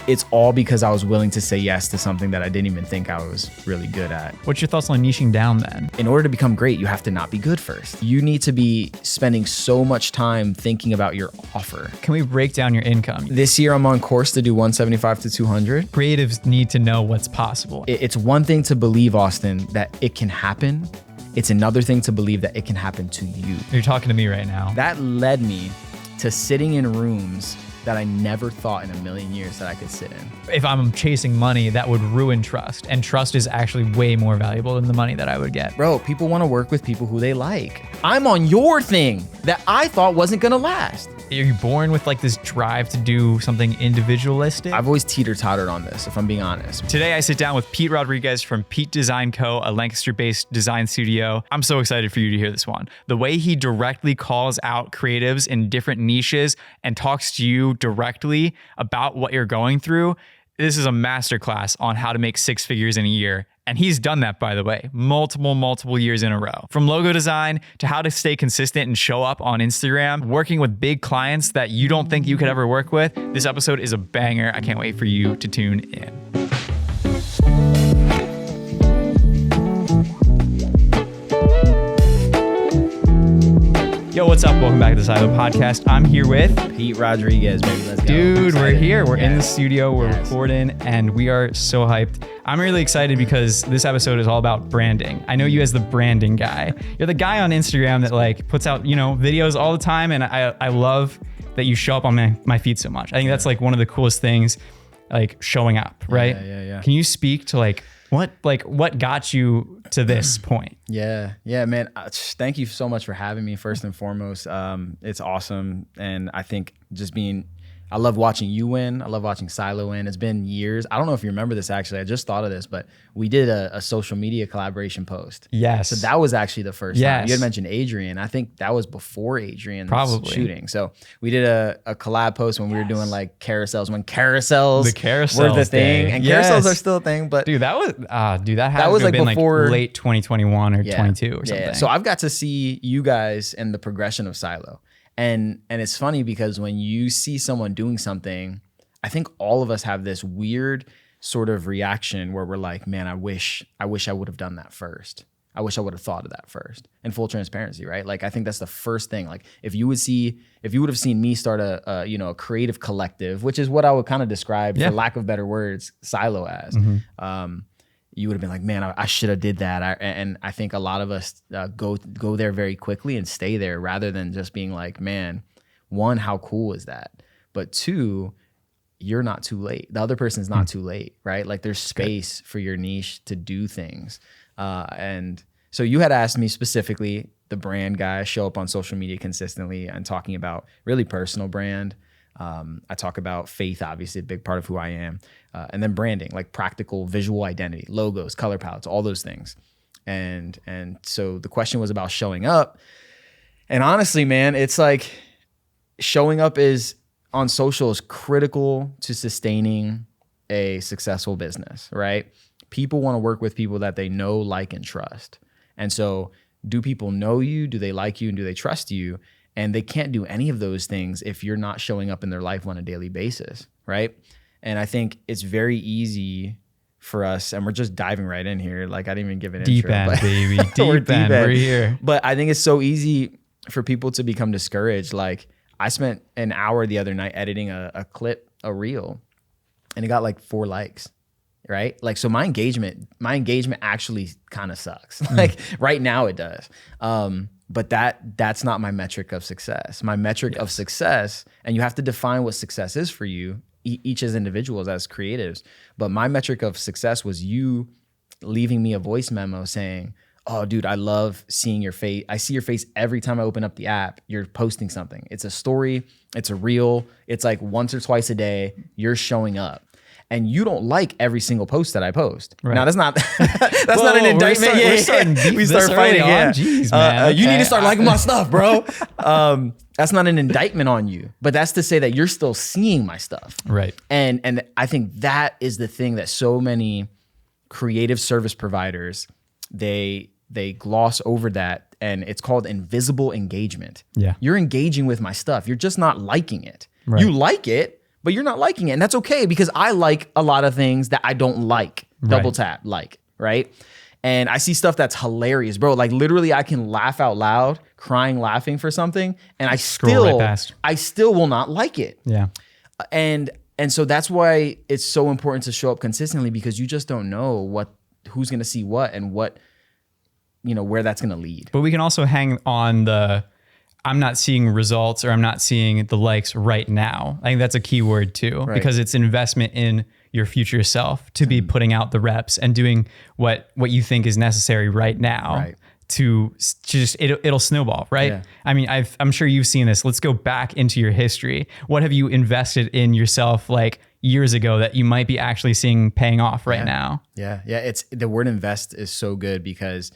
it's all because I was willing to say yes to something that I didn't even think I was really good at. What's your thoughts on niching down then? In order to become great, you have to not be good first. You need to be spending so much time thinking about your offer. Can we break down your income? This year I'm on course to do 175 to 200. Creatives need to know what's possible. It's one thing to believe, Austin, that it can happen. It's another thing to believe that it can happen to you. You're talking to me right now. That led me to sitting in rooms that I never thought in a million years that I could sit in. If I'm chasing money, that would ruin trust. And trust is actually way more valuable than the money that I would get. Bro, people want to work with people who they like. I'm on your thing that I thought wasn't gonna last. Are you born with like this drive to do something individualistic? I've always teeter-tottered on this, if I'm being honest. Today, I sit down with Pete Rodriguez from Pete Design Co., a Lancaster-based design studio. I'm so excited for you to hear this one. The way he directly calls out creatives in different niches and talks to you directly about what you're going through. This is a masterclass on how to make 6 figures in a year. And he's done that, by the way, multiple years in a row. From logo design to how to stay consistent and show up on Instagram, working with big clients that you don't think you could ever work with. This episode is a banger. I can't wait for you to tune in. Yo, what's up? Welcome back to the Silo Podcast. I'm here with Pete Rodriguez, baby. Let's go. Dude, we're here. We're in the studio. We're recording, and we are so hyped. I'm really excited because this episode is all about branding. I know you as the branding guy. You're the guy on Instagram that like puts out, videos all the time, and I love that you show up on my feed so much. I think that's like one of the coolest things, like showing up, right? Yeah. Can you speak to what got you to this point? Yeah, man. Thank you so much for having me. First and foremost, it's awesome, and I think I love watching you win. I love watching Silo win. It's been years. I don't know if you remember this, actually. I just thought of this, but we did a social media collaboration post. Yes. So that was actually the first yes. time. You had mentioned Adrian. I think that was before Adrian's probably shooting. So we did a collab post when we were doing like carousels, when carousels were the thing. Day. And carousels are still a thing, but dude, that was like been before, like late 2021 or 22 or something. Yeah. So I've got to see you guys and the progression of Silo. And it's funny because when you see someone doing something, I think all of us have this weird sort of reaction where we're like, man, I wish I would have done that first. I wish I would have thought of that first. In full transparency, right? Like, I think that's the first thing. Like, if you would have seen me start a creative collective, which is what I would kind of describe, for lack of better words, Silo as. You would have been like, man, I should have did that. And I think a lot of us go there very quickly and stay there rather than just being like, man, one, how cool is that? But two, you're not too late. The other person's not too late, right? Like, there's space for your niche to do things. And so you had asked me specifically, the brand guy, show up on social media consistently and talking about really personal brand. I talk about faith, obviously a big part of who I am. And then branding, like practical visual identity, logos, color palettes, all those things. And so the question was about showing up. And honestly, man, it's like showing up on social is critical to sustaining a successful business, right? People want to work with people that they know, like, and trust. And so do people know you? Do they like you? And do they trust you? And they can't do any of those things if you're not showing up in their life on a daily basis, right? And I think it's very easy for us, and we're just diving right in here. Like, I didn't even give an deep intro. End, baby. Deep end. We're here. But I think it's so easy for people to become discouraged. Like, I spent an hour the other night editing a clip, a reel, and it got like 4 likes, right? Like, so my engagement actually kind of sucks. Like, right now it does. But that's not my metric of success. My metric of success, and you have to define what success is for you, each as individuals, as creatives. But my metric of success was you leaving me a voice memo saying, oh, dude, I love seeing your face. I see your face every time I open up the app. You're posting something. It's a story. It's a reel. It's like once or twice a day, you're showing up. And you don't like every single post that I post. Right. Now, that's not not an indictment. We start fighting. Jeez, man. You need to start liking my stuff, bro. That's not an indictment on you, but that's to say that you're still seeing my stuff. Right. And I think that is the thing that so many creative service providers, they gloss over that, and it's called invisible engagement. Yeah. You're engaging with my stuff. You're just not liking it. Right. You like it, but you're not liking it. And that's okay, because I like a lot of things that I don't like. Double tap, right? And I see stuff that's hilarious, bro. Like literally I can laugh out loud, crying, laughing for something, and I still will not like it. Yeah. And so that's why it's so important to show up consistently, because you just don't know who's going to see what and what, where that's going to lead. But we can also hang on I'm not seeing results, or I'm not seeing the likes right now. I think that's a key word too, because it's investment in your future self to be putting out the reps and doing what you think is necessary right now to just, it'll snowball, right? Yeah. I mean, I'm sure you've seen this. Let's go back into your history. What have you invested in yourself like years ago that you might be actually seeing paying off right now? Yeah. It's the word invest is so good, because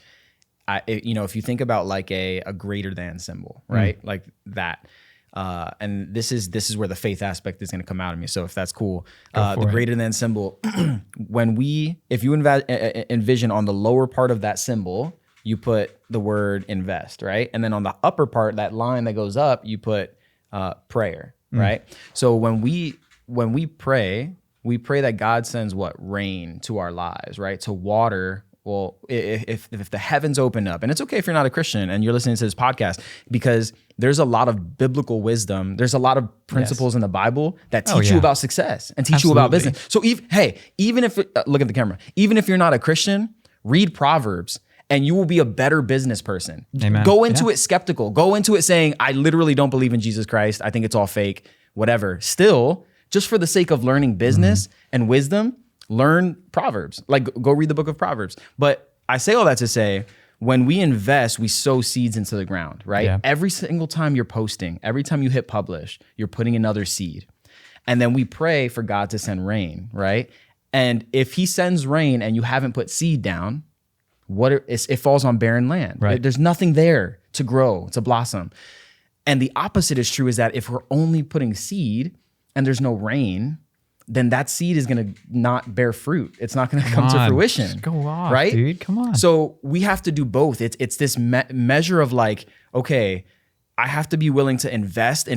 if you think about like a greater than symbol, right? Like that. And this is where the faith aspect is going to come out of me. So if that's cool, the greater than symbol, if you envision on the lower part of that symbol, you put the word invest, right? And then on the upper part, that line that goes up, you put prayer, right? So when we pray that God sends rain to our lives, right? To water. Well, if the heavens open up, and it's okay if you're not a Christian and you're listening to this podcast, because there's a lot of biblical wisdom. There's a lot of principles in the Bible that teach you about success and teach you about business. So even if look at the camera, even if you're not a Christian, read Proverbs and you will be a better business person. Amen. Go into it skeptical. Go into it saying, I literally don't believe in Jesus Christ. I think it's all fake, whatever. Still, just for the sake of learning business and wisdom, learn Proverbs. Like, go read the book of Proverbs. But I say all that to say, when we invest, we sow seeds into the ground, right? Yeah. Every single time you're posting, every time you hit publish, you're putting another seed. And then we pray for God to send rain, right? And if he sends rain and you haven't put seed down, it falls on barren land. Right? There's nothing there to grow, to blossom. And the opposite is true, is that if we're only putting seed and there's no rain, then that seed is going to not bear fruit. It's not going to come to fruition. Just go off, right? Dude, come on. So we have to do both. It's this measure of like, okay, I have to be willing to invest,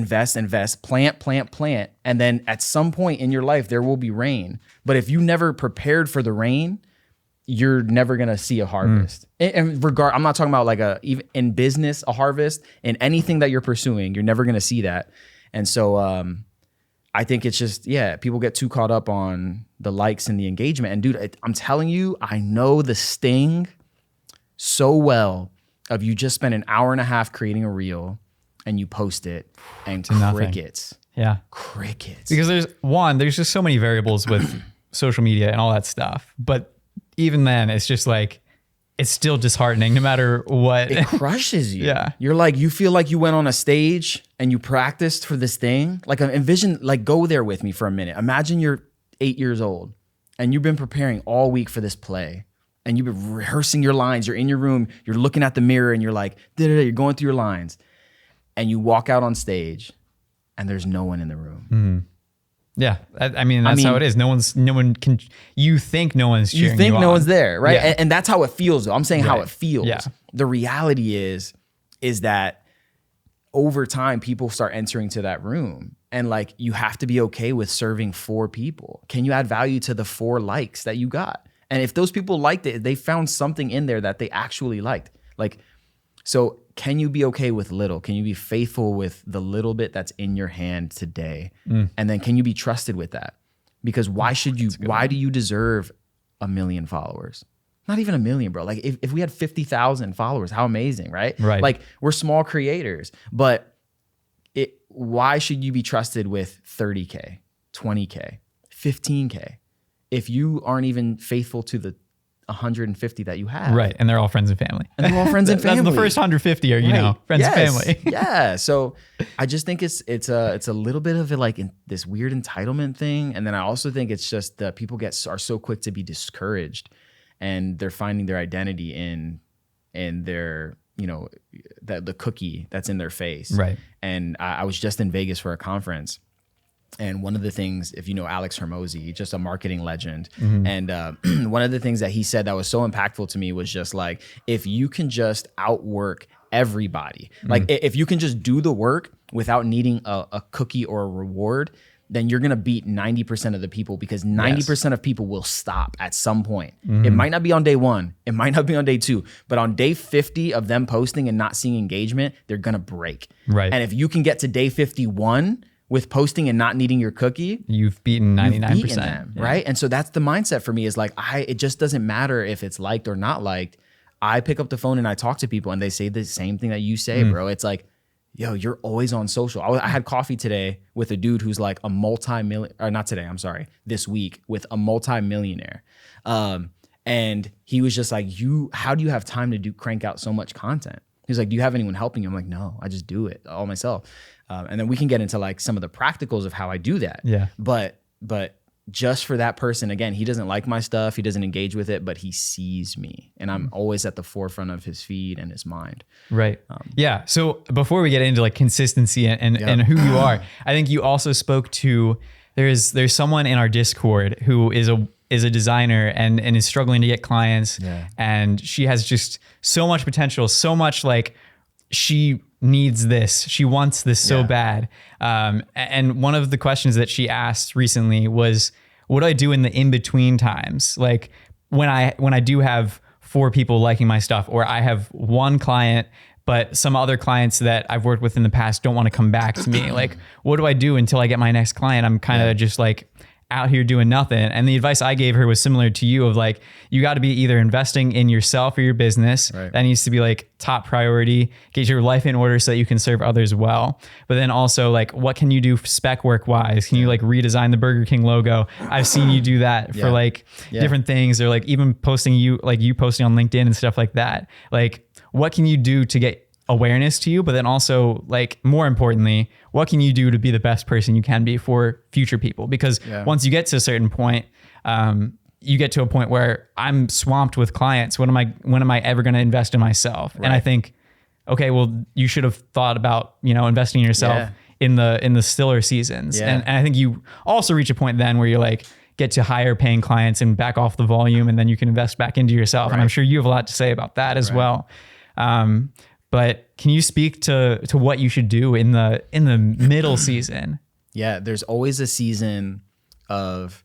plant. And then at some point in your life, there will be rain. But if you never prepared for the rain, you're never going to see a harvest. And I'm not talking about even in business, a harvest, in anything that you're pursuing, you're never going to see that. And so, I think it's just, people get too caught up on the likes and the engagement. And dude, I'm telling you, I know the sting so well of you just spend an hour and a half creating a reel and you post it and crickets. Yeah. Crickets. Because there's just so many variables with social media and all that stuff. But even then, it's just like, it's still disheartening no matter what. It crushes you. Yeah. You're like, you feel like you went on a stage and you practiced for this thing. Like envision, go there with me for a minute. Imagine you're 8 years old and you've been preparing all week for this play and you've been rehearsing your lines. You're in your room, you're looking at the mirror and you're like, you're going through your lines. And you walk out on stage and there's no one in the room. Mm-hmm. Yeah, I mean, that's how it is. You think no one's cheering you on. You think no one's there, right? Yeah. And that's how it feels, though. I'm saying how it feels. Yeah. The reality is that over time, people start entering to that room. And you have to be okay with serving 4 people. Can you add value to the 4 likes that you got? And if those people liked it, they found something in there that they actually liked. So can you be okay with little? Can you be faithful with the little bit that's in your hand today? And then can you be trusted with that? Because why do you deserve 1 million followers? Not even 1 million, bro. If we had 50,000 followers, how amazing, right? Right. We're small creators, but why should you be trusted with 30K, 20K, 15K if you aren't even faithful to the 150 that you have? Right. And they're all friends and family. And they're all friends and family. That's the first 150 are, friends and family. Yeah. So I just think it's a little bit of this weird entitlement thing. And then I also think it's just that people are so quick to be discouraged and they're finding their identity in their, the cookie that's in their face. Right. And I was just in Vegas for a conference. And one of the things, if you know Alex Hermosi, just a marketing legend, and one of the things that he said that was so impactful to me was just if you can just outwork everybody, if you can just do the work without needing a cookie or a reward, then you're going to beat 90% of the people, because 90% of people will stop at some point. It might not be on day 1. It might not be on day 2, but on day 50 of them posting and not seeing engagement, they're going to break. Right. And if you can get to day 51 with posting and not needing your cookie, you've beaten 99%. You've beaten them, right? And so that's the mindset for me, is like, it just doesn't matter if it's liked or not liked. I pick up the phone and I talk to people and they say the same thing that you say, bro. It's like, yo, you're always on social. I had coffee today with a dude who's like a this week with a multi-millionaire. And he was just like, how do you have time to crank out so much content? He's like, do you have anyone helping you? I'm like, no, I just do it all myself. And then we can get into like some of the practicals of how I do that. Yeah. But just for that person, again, he doesn't like my stuff. He doesn't engage with it, but he sees me, and I'm always at the forefront of his feed and his mind. Right. Yeah. So before we get into like consistency and who you are, I think you also spoke to, there's someone in our Discord who is a designer and is struggling to get clients. Yeah. And she has just so much potential, so much like she needs this. She wants this so bad. And one of the questions that she asked recently was, what do I do in the in-between times? Like when I do have 4 people liking my stuff, or I have 1 client, but some other clients that I've worked with in the past don't want to come back to me. Like, what do I do until I get my next client? I'm kind of just like out here doing nothing. And the advice I gave her was similar to you, of like, you got to be either investing in yourself or your business. Right. That needs to be like top priority. Get your life in order so that you can serve others well. But then also like, what can you do spec work wise? Can you like redesign the Burger King logo? I've seen you do that for like different things, or like even posting you posting on LinkedIn and stuff like that. Like, what can you do to get awareness to you? But then also, like, more importantly, what can you do to be the best person you can be for future people? Because once you get to a certain point, you get to a point where I'm swamped with clients. When am I ever going to invest in myself? Right. And I think, okay, well, you should have thought about, investing in yourself in the stiller seasons. And I think you also reach a point then where you're like, get to higher paying clients and back off the volume, and then you can invest back into yourself. Right. And I'm sure you have a lot to say about that as well. But can you speak to what you should do in the middle season? Yeah, there's always a season of,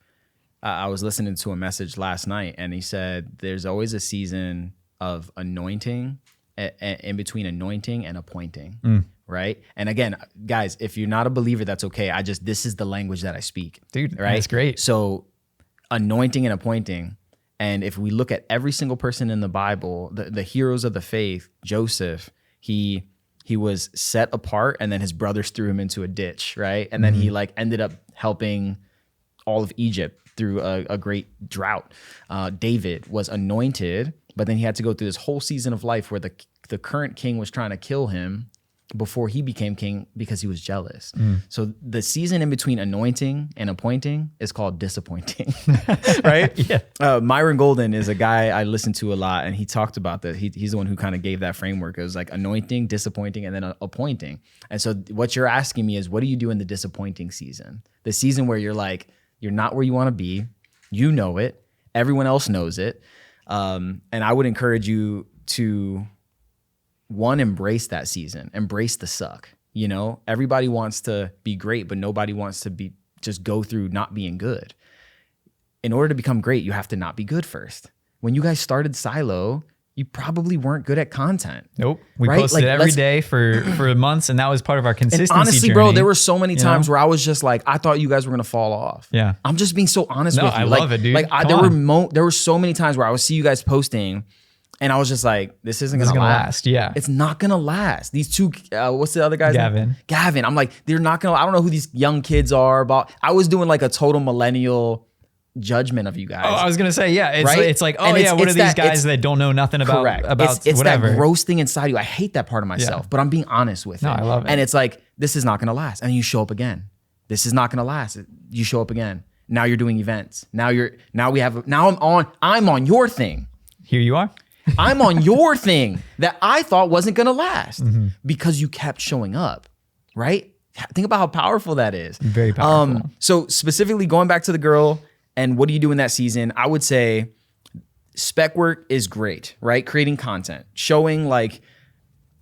I was listening to a message last night, and he said there's always a season of anointing, in between anointing and appointing, right? And again, guys, if you're not a believer, that's okay. This is the language that I speak. Dude, right? That's great. So anointing and appointing. And if we look at every single person in the Bible, the heroes of the faith, Joseph, he was set apart, and then his brothers threw him into a ditch, right? And then he like ended up helping all of Egypt through a great drought. David was anointed, but then he had to go through this whole season of life where the current king was trying to kill him before he became king because he was jealous. So the season in between anointing and appointing is called disappointing, right? Myron Golden is a guy I listen to a lot, and he talked about that. He's the one who kind of gave that framework. It was like anointing, disappointing, and then appointing. And so what you're asking me is, what do you do in the disappointing season? The season where you're like, you're not where you want to be. You know it. Everyone else knows it. And I would encourage you to, one, embrace that season, embrace the suck. Everybody wants to be great, but nobody wants to just go through not being good. In order to become great, you have to not be good first. When you guys started Silo, you probably weren't good at content. Nope. We posted every day for months, and that was part of our consistency honestly, journey. bro, there were so many times where I was just like, I thought you guys were going to fall off. Yeah. I'm just being so honest with you. I love it, dude. There were so many times where I would see you guys posting, and I was just like, this isn't going to last. Yeah. It's not going to last. These two, what's the other guy's name? Gavin. I'm like, they're not going to, I don't know who these young kids are. I was doing like a total millennial judgment of you guys. Oh, I was going to say, yeah. It's like, what are these guys that don't know nothing about, it's whatever. That roasting inside you. I hate that part of myself, but I'm being honest with it. I love it. And it's like, this is not going to last. And you show up again. This is not going to last. You show up again. Now you're doing events. Now I'm on your thing. Here you are. I'm on your thing that I thought wasn't going to last because you kept showing up, right? Think about how powerful that is. Very powerful. So specifically going back to the girl and what do you do in that season? I would say spec work is great, right? Creating content, showing like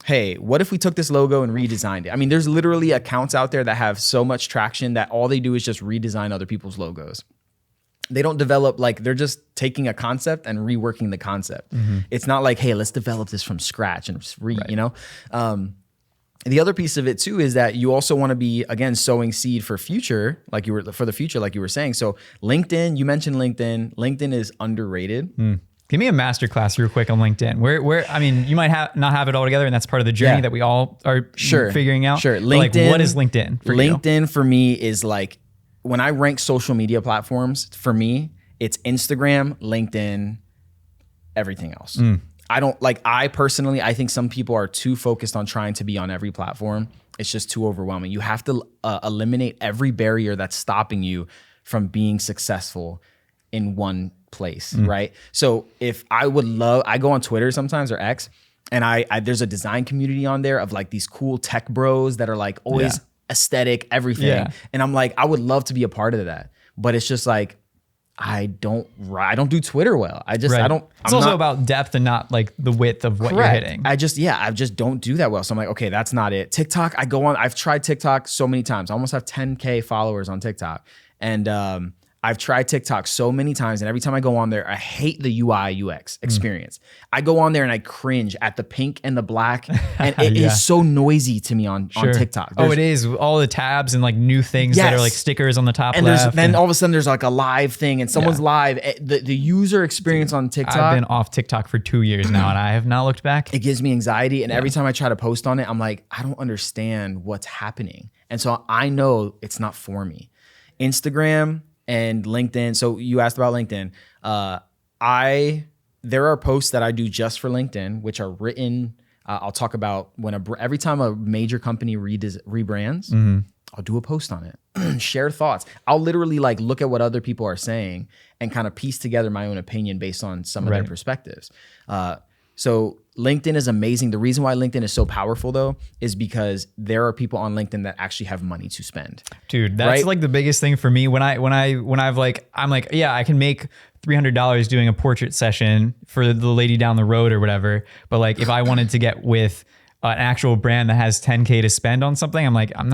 hey, what if we took this logo and redesigned it? I mean, there's literally accounts out there that have so much traction that all they do is just redesign other people's logos. They don't develop, like, they're just taking a concept and reworking the concept. It's not like, hey, let's develop this from scratch and you know? The other piece of it too is that you also want to be, again, sowing seed for future, for the future, like you were saying. So LinkedIn, you mentioned LinkedIn. LinkedIn is underrated. Give me a masterclass real quick on LinkedIn. Where I mean, you might not have it all together, and that's part of the journey that we all are figuring out. Sure. LinkedIn. Like, what is LinkedIn for you? LinkedIn for me is like, when I rank social media platforms, for me, it's Instagram, LinkedIn, everything else. I personally, I think some people are too focused on trying to be on every platform. It's just too overwhelming. You have to eliminate every barrier that's stopping you from being successful in one place, right? So if I go on Twitter sometimes, or X, and there's a design community on there of like these cool tech bros that are like always aesthetic, everything. And I'm like, I would love to be a part of that. But it's just like, I don't do Twitter well. It's also about depth and not like the width of what you're hitting. I just don't do that well. So I'm like, okay, that's not it. TikTok, I've tried TikTok so many times. I almost have 10K followers on TikTok. And I've tried TikTok so many times, and every time I go on there, I hate the UI UX experience. I go on there and I cringe at the pink and the black, and it is so noisy to me on TikTok. It is. All the tabs and like new things that are like stickers on the top and left. Then all of a sudden there's like a live thing, and someone's live. The user experience on TikTok. I've been off TikTok for 2 years now, and I have not looked back. It gives me anxiety, and every time I try to post on it, I'm like, I don't understand what's happening. And so I know it's not for me. Instagram and LinkedIn. So you asked about LinkedIn. There are posts that I do just for LinkedIn, which are written. I'll talk about every time a major company rebrands, I'll do a post on it, share thoughts. I'll literally like look at what other people are saying and kind of piece together my own opinion based on some of their perspectives. So LinkedIn is amazing. The reason why LinkedIn is so powerful though, is because there are people on LinkedIn that actually have money to spend. Dude, that's like the biggest thing for me when I'm like, yeah, I can make $300 doing a portrait session for the lady down the road or whatever. But like, if I wanted to get with an actual brand that has 10K to spend on something, I'm like, I'm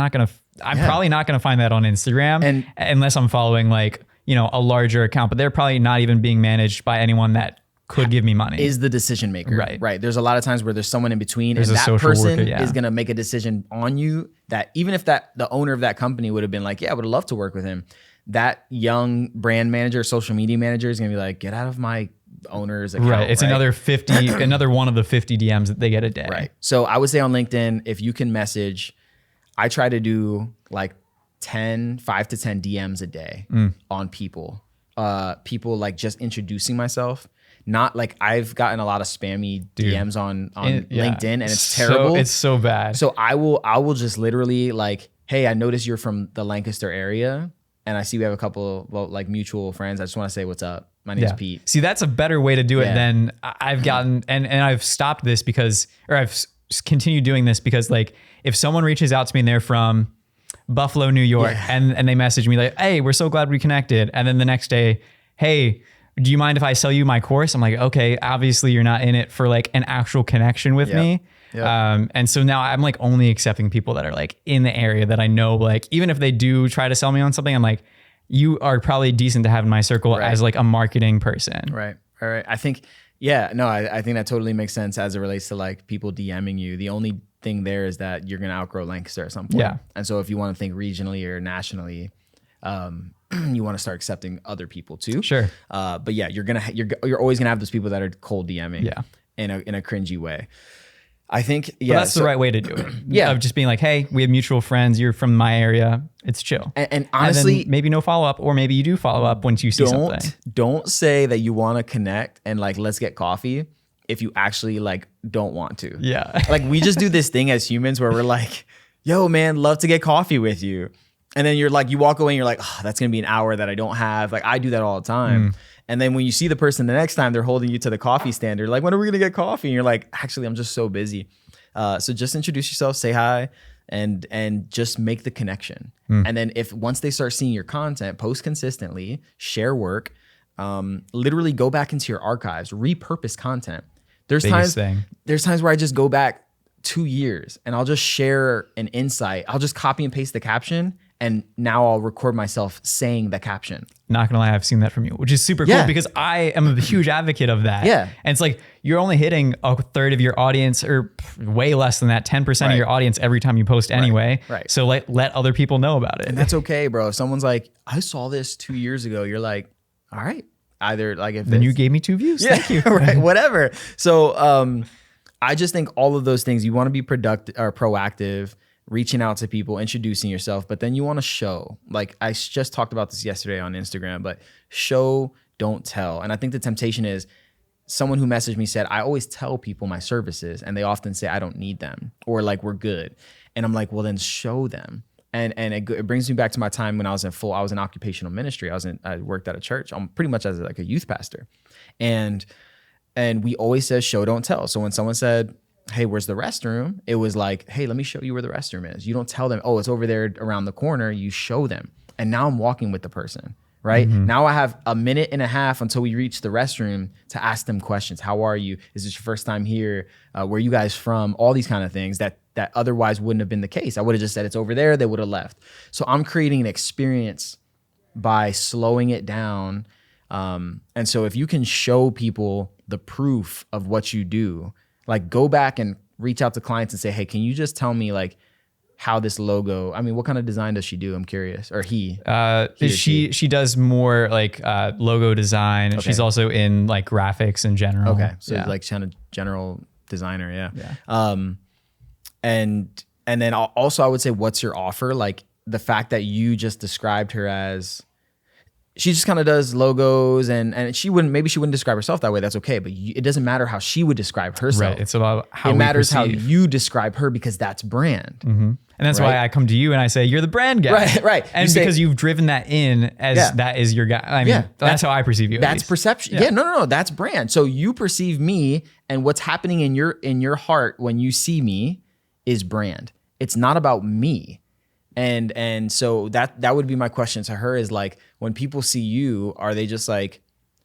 probably not going to find that on Instagram, and unless I'm following like, a larger account, but they're probably not even being managed by anyone that could give me money. Is the decision maker. Right. There's a lot of times where there's someone in between, and that person is going to make a decision on you that even if the owner of that company would have been like, yeah, I would love to work with him, that young brand manager, social media manager is going to be like, get out of my owner's account. Right. It's another 50, another one of the 50 DMs that they get a day. Right. So I would say on LinkedIn, if you can message, I try to do like 5 to 10 DMs a day on people. People like just introducing myself. Not like I've gotten a lot of spammy DMs on LinkedIn, and it's terrible. It's so bad. So I will just literally like, hey, I noticed you're from the Lancaster area, and I see we have a couple of like mutual friends. I just want to say what's up. My name's Pete. See, that's a better way to do it than I've gotten, and I've stopped this I've continued doing this because like if someone reaches out to me and they're from Buffalo, New York, and they message me like, hey, we're so glad we connected, and then the next day, hey, do you mind if I sell you my course? I'm like, okay, obviously you're not in it for like an actual connection with me. Yep. And so now I'm like only accepting people that are like in the area that I know, like, even if they do try to sell me on something, I'm like, you are probably decent to have in my circle as like a marketing person. Right. All right. I think, I think that totally makes sense as it relates to like people DMing you. The only thing there is that you're going to outgrow Lancaster at some point. Yeah. And so if you want to think regionally or nationally, you want to start accepting other people too. Sure. But yeah, you're always gonna have those people that are cold DMing in a cringy way. I think but that's the right way to do it. Of just being like, hey, we have mutual friends. You're from my area. It's chill. And honestly, and maybe no follow up, or maybe you do follow up once you see something. Don't say that you want to connect and like let's get coffee if you actually like don't want to. Yeah. Like we just do this thing as humans where we're like, yo man, love to get coffee with you. And then you're like, you walk away and you're like, oh, that's going to be an hour that I don't have. Like I do that all the time. And then when you see the person the next time, they're holding you to the coffee stand. You're like, when are we going to get coffee? And you're like, actually, I'm just so busy. So just introduce yourself, say hi, and just make the connection. And then once they start seeing your content, post consistently, share work, literally go back into your archives, repurpose content. There's times where I just go back 2 years and I'll just share an insight. I'll just copy and paste the caption. And now I'll record myself saying the caption. Not gonna lie, I've seen that from you, which is super cool because I am a huge advocate of that. Yeah. And it's like, you're only hitting a third of your audience or way less than that, 10% of your audience every time you post anyway. Right. So let other people know about it. And that's okay, bro. If someone's like, I saw this 2 years ago, you're like, all right. Either like if then you gave me 2 views. Yeah, thank you. Right. Whatever. So I just think all of those things, you want to be productive or proactive, reaching out to people, introducing yourself, but then you want to show. Like I just talked about this yesterday on Instagram, but show, don't tell. And I think the temptation is someone who messaged me said, I always tell people my services and they often say I don't need them or like we're good. And I'm like, well then show them. And it brings me back to my time when I was in occupational ministry. I worked at a church. I'm pretty much as like a youth pastor. And we always said show, don't tell. So when someone said, hey, where's the restroom? It was like, hey, let me show you where the restroom is. You don't tell them, oh, it's over there around the corner. You show them. And now I'm walking with the person, right? Mm-hmm. Now I have a minute and a half until we reach the restroom to ask them questions. How are you? Is this your first time here? Where are you guys from? All these kind of things that otherwise wouldn't have been the case. I would have just said it's over there. They would have left. So I'm creating an experience by slowing it down. And so if you can show people the proof of what you do, like go back and reach out to clients and say, hey, can you just tell me like how this logo, I mean, what kind of design does she do? I'm curious. Or he? She does more like logo design. Okay. She's also in like graphics in general. Okay. So like kind of general designer. Yeah. And then also I would say, what's your offer? Like the fact that you just described her as, she just kind of does logos and maybe she wouldn't describe herself that way. That's okay. But it doesn't matter how she would describe herself. Right. It's about how it matters how you describe her because that's brand. Mm-hmm. And that's why I come to you and I say, you're the brand guy. Right. And because you've driven that in as that is your guy. I mean, that's how I perceive you. That's perception. Yeah. No. That's brand. So you perceive me and what's happening in your heart when you see me is brand. It's not about me. And so that would be my question to her is like, when people see you, are they just like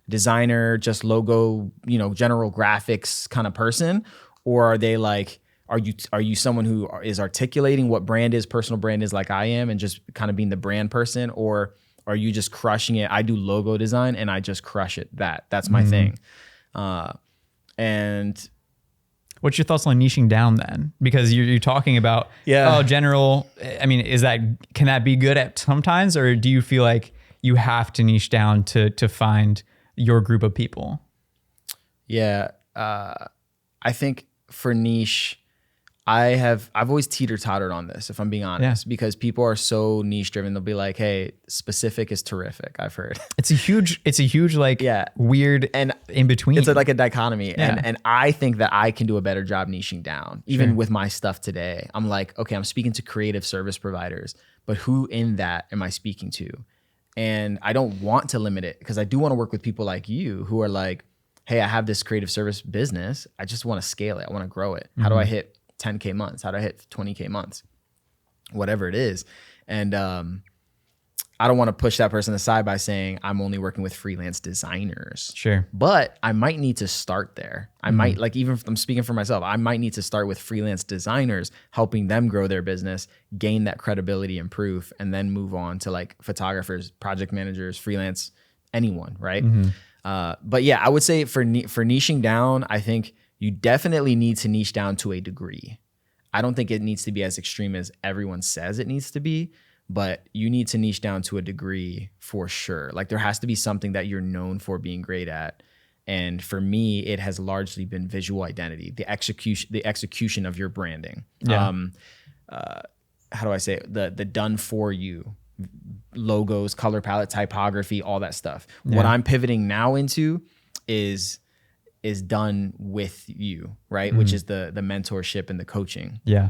designer, just logo, general graphics kind of person? Or are they like, are you someone who is articulating what brand is, personal brand is like I am and just kind of being the brand person? Or are you just crushing it? I do logo design and I just crush it. That's my thing. And what's your thoughts on niching down then? Because you're talking about general. I mean, can that be good at sometimes, or do you feel like you have to niche down to find your group of people? Yeah, I think for niche, I've always teeter-tottered on this, if I'm being honest, because people are so niche driven. They'll be like, hey, specific is terrific. I've heard. It's a huge like weird and in between. It's like a dichotomy. Yeah. And I think that I can do a better job niching down, even with my stuff today. I'm like, okay, I'm speaking to creative service providers, but who in that am I speaking to? And I don't want to limit it because I do want to work with people like you who are like, hey, I have this creative service business. I just want to scale it. I want to grow it. How do I hit 10K months? How do I hit 20K months? Whatever it is. And I don't want to push that person aside by saying I'm only working with freelance designers. Sure. But I might need to start there. I might, like, even if I'm speaking for myself, I might need to start with freelance designers, helping them grow their business, gain that credibility and proof, and then move on to like photographers, project managers, freelance, anyone, right? But yeah, I would say for niching down, I think you definitely need to niche down to a degree. I don't think it needs to be as extreme as everyone says it needs to be, but you need to niche down to a degree for sure. Like there has to be something that you're known for being great at. And for me, it has largely been visual identity, the execution of your branding. Yeah. How do I say it? The done for you logos, color palette, typography, all that stuff. Yeah. What I'm pivoting now into is done with you, right? Which is the mentorship and the coaching. Yeah.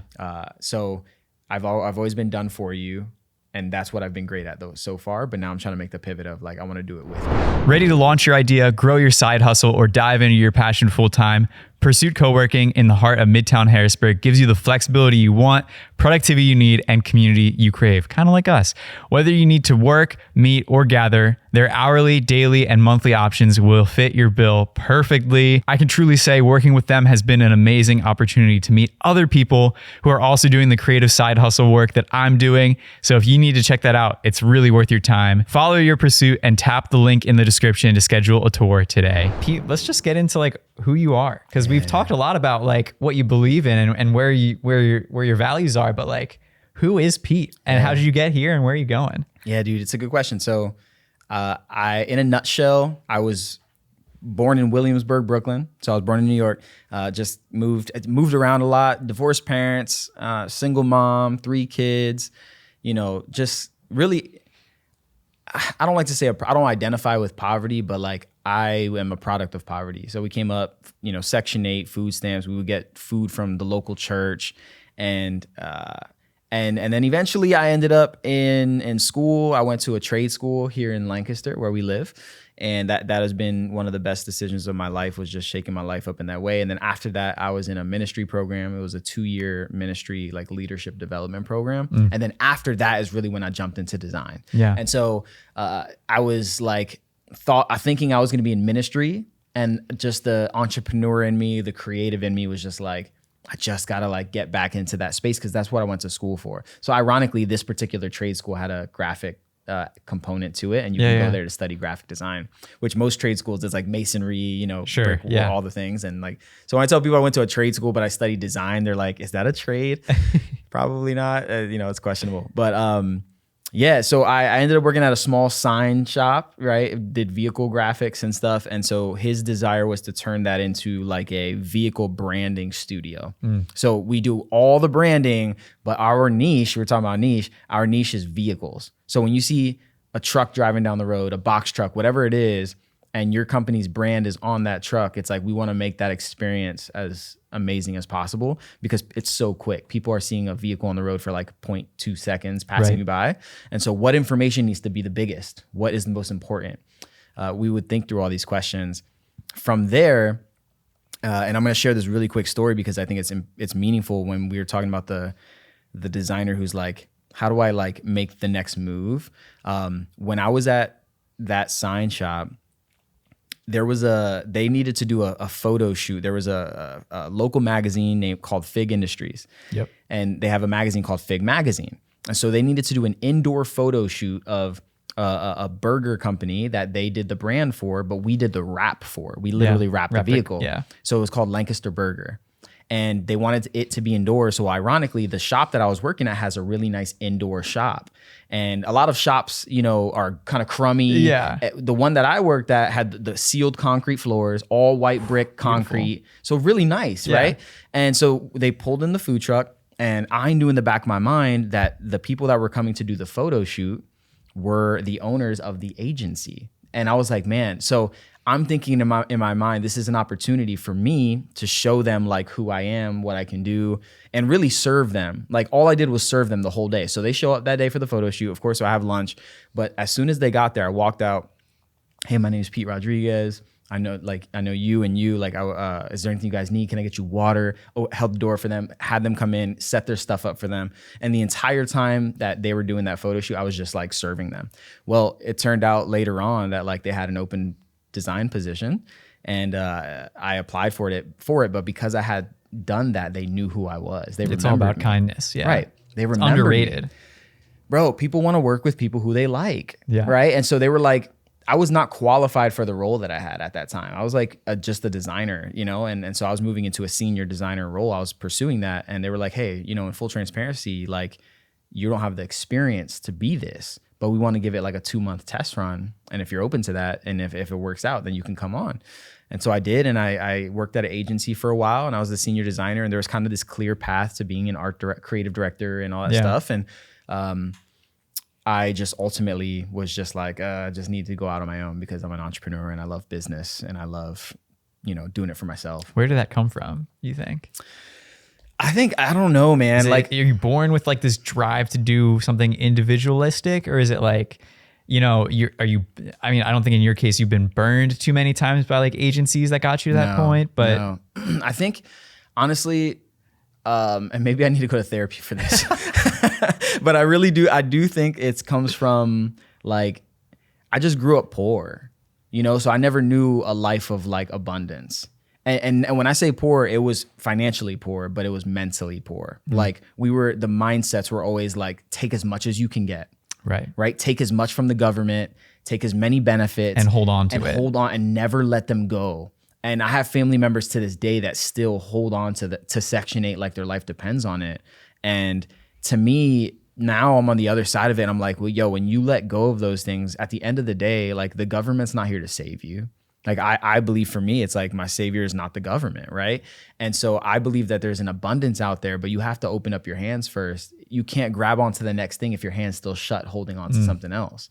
So I've always been done for you, and that's what I've been great at though so far. But now I'm trying to make the pivot of like I want to do it with you. Ready to launch your idea, grow your side hustle, or dive into your passion full time? Pursuit Co-working in the heart of Midtown Harrisburg gives you the flexibility you want, productivity you need, and community you crave, kind of like us. Whether you need to work, meet, or gather, their hourly, daily, and monthly options will fit your bill perfectly. I can truly say working with them has been an amazing opportunity to meet other people who are also doing the creative side hustle work that I'm doing. So if you need to check that out, it's really worth your time. Follow your pursuit and tap the link in the description to schedule a tour today. Pete, let's just get into like who you are, because we've talked a lot about like what you believe in and where your values are, but like who is Pete and how did you get here and where are you going? Yeah, dude, it's a good question. So in a nutshell, I was born in Williamsburg, Brooklyn. So I was born in New York, just moved around a lot, divorced parents, single mom, 3 kids, just really, I don't like to say, I don't identify with poverty, but like I am a product of poverty. So we came up, Section 8 food stamps. We would get food from the local church, and then eventually I ended up in school. I went to a trade school here in Lancaster where we live. And that has been one of the best decisions of my life, was just shaking my life up in that way. And then after that, I was in a ministry program. It was a 2-year ministry, like leadership development program. And then after that is really when I jumped into design. Yeah. And so I was like, thinking I was going to be in ministry, and just the entrepreneur in me, the creative in me was just like, I just got to like get back into that space, because that's what I went to school for. So ironically, this particular trade school had a graphic component to it, and you can go there to study graphic design, which most trade schools is like masonry, brick wall, all the things. And like, so when I tell people I went to a trade school but I studied design, they're like, is that a trade? Probably not. It's questionable. But so I ended up working at a small sign shop, right? Did vehicle graphics and stuff. And so his desire was to turn that into like a vehicle branding studio. So we do all the branding, but our niche, we're talking about niche, our niche is vehicles. So when you see a truck driving down the road, a box truck, whatever it is, and your company's brand is on that truck, it's like we want to make that experience as amazing as possible, because it's so quick. People are seeing a vehicle on the road for like 0.2 seconds passing you by. And so what information needs to be the biggest? What is the most important? We would think through all these questions. From there, and I'm going to share this really quick story because I think it's meaningful when we were talking about the designer who's like, how do I like make the next move? When I was at that sign shop, they needed to do a photo shoot. There was a local magazine called Fig Industries. Yep. And they have a magazine called Fig Magazine. And so they needed to do an indoor photo shoot of a burger company that they did the brand for, but we did the wrap for. We literally wrapped the vehicle. So it was called Lancaster Burger. And they wanted it to be indoors. So ironically, the shop that I was working at has a really nice indoor shop. And a lot of shops, are kind of crummy. Yeah. The one that I worked at had the sealed concrete floors, all white brick concrete. Beautiful. So really nice, right? And so they pulled in the food truck, and I knew in the back of my mind that the people that were coming to do the photo shoot were the owners of the agency. And I was like, man, so I'm thinking in my mind, this is an opportunity for me to show them like who I am, what I can do, and really serve them. Like all I did was serve them the whole day. So they show up that day for the photo shoot. Of course, I have lunch. But as soon as they got there, I walked out. Hey, my name is Pete Rodriguez. I know you and you. Like, is there anything you guys need? Can I get you water? Oh, held the door for them. Had them come in, set their stuff up for them. And the entire time that they were doing that photo shoot, I was just like serving them. Well, it turned out later on that like they had an open design position, and I applied for it. But because I had done that, they knew who I was. It's all about kindness. Yeah. Right. They remember underrated. Me. Bro, people want to work with people who they like. Yeah. Right. And so they were like, I was not qualified for the role that I had at that time. I was like just a designer, and so I was moving into a senior designer role. I was pursuing that. And they were like, hey, in full transparency, like you don't have the experience to be this, but we want to give it like a 2-month test run. And if you're open to that, and if it works out, then you can come on. And so I did. And I worked at an agency for a while, and I was the senior designer, and there was kind of this clear path to being an creative director and all that stuff. And I just ultimately was just like, I just need to go out on my own because I'm an entrepreneur and I love business and I love, doing it for myself. Where did that come from, you think? I don't know, man. Are you born with like this drive to do something individualistic, or is it like I mean, I don't think in your case you've been burned too many times by like agencies that got you to that point, but no. I think honestly, and maybe I need to go to therapy for this, but I do think it comes from like, I just grew up poor, so I never knew a life of like abundance. And when I say poor, it was financially poor, but it was mentally poor. Like the mindsets were always like, take as much as you can get. Right. Take as much from the government, take as many benefits. And hold on to it. Hold on and never let them go. And I have family members to this day that still hold on to Section 8 like their life depends on it. And to me, now I'm on the other side of it. And I'm like, well, when you let go of those things, at the end of the day, like the government's not here to save you. Like I believe for me, it's like my savior is not the government, right? And so I believe that there's an abundance out there, but you have to open up your hands first. You can't grab onto the next thing if your hand's still shut, holding on to something else.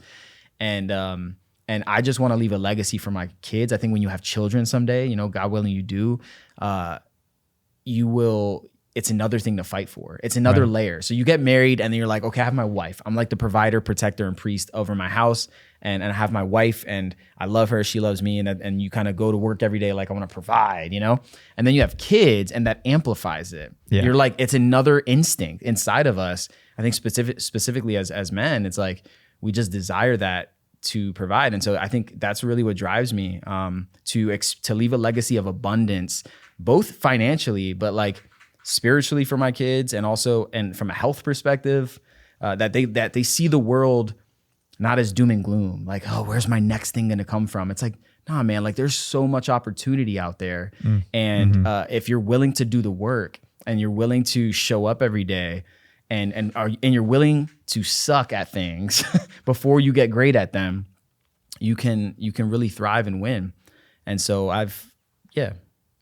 And I just want to leave a legacy for my kids. I think when you have children someday, God willing you do, you will. It's another thing to fight for. It's another layer. So you get married and then you're like, okay, I have my wife. I'm like the provider, protector, and priest over my house. And I have my wife and I love her. She loves me. And you kind of go to work every day like I want to provide, And then you have kids and that amplifies it. Yeah. You're like, it's another instinct inside of us. I think specifically as men, it's like we just desire that to provide. And so I think that's really what drives me to leave a legacy of abundance, both financially, but like spiritually for my kids, and also and from a health perspective, that they see the world not as doom and gloom, like, oh, where's my next thing gonna come from? It's like, nah, man, like there's so much opportunity out there. And if you're willing to do the work and you're willing to show up every day and you're willing to suck at things before you get great at them, you can really thrive and win. And so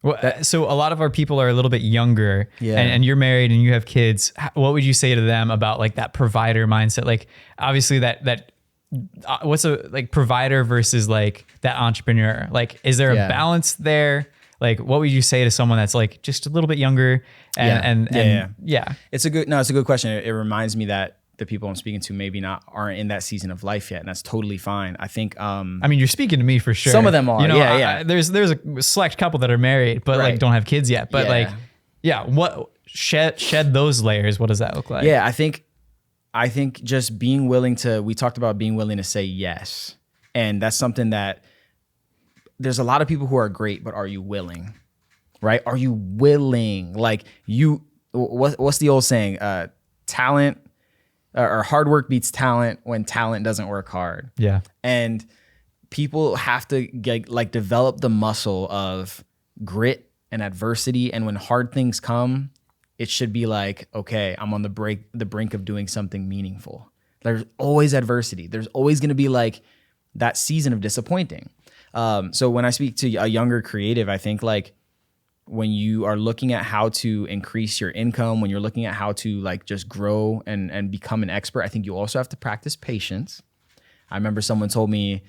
Well, so a lot of our people are a little bit younger, and you're married and you have kids. What would you say to them about like that provider mindset? Like obviously that what's a like provider versus like that entrepreneur? Like, is there a balance there? Like, what would you say to someone that's like just a little bit younger? It's a good question. It reminds me that the people I'm speaking to maybe aren't in that season of life yet, and that's totally fine. I think. I mean, you're speaking to me for sure. Some of them are. There's a select couple that are married, but like don't have kids yet. But what shed those layers? What does that look like? Yeah, I think just being willing to. We talked about being willing to say yes, and that's something that there's a lot of people who are great, but are you willing? Right? Are you willing? Like what's the old saying? Talent. Or hard work beats talent when talent doesn't work hard. Yeah. And people have to develop the muscle of grit and adversity. And when hard things come, it should be like, okay, I'm on the brink of doing something meaningful. There's always adversity. There's always going to be like that season of disappointing. So when I speak to a younger creative, I think like when you are looking at how to increase your income, when you're looking at how to like just grow and become an expert, I think you also have to practice patience. I remember someone told me,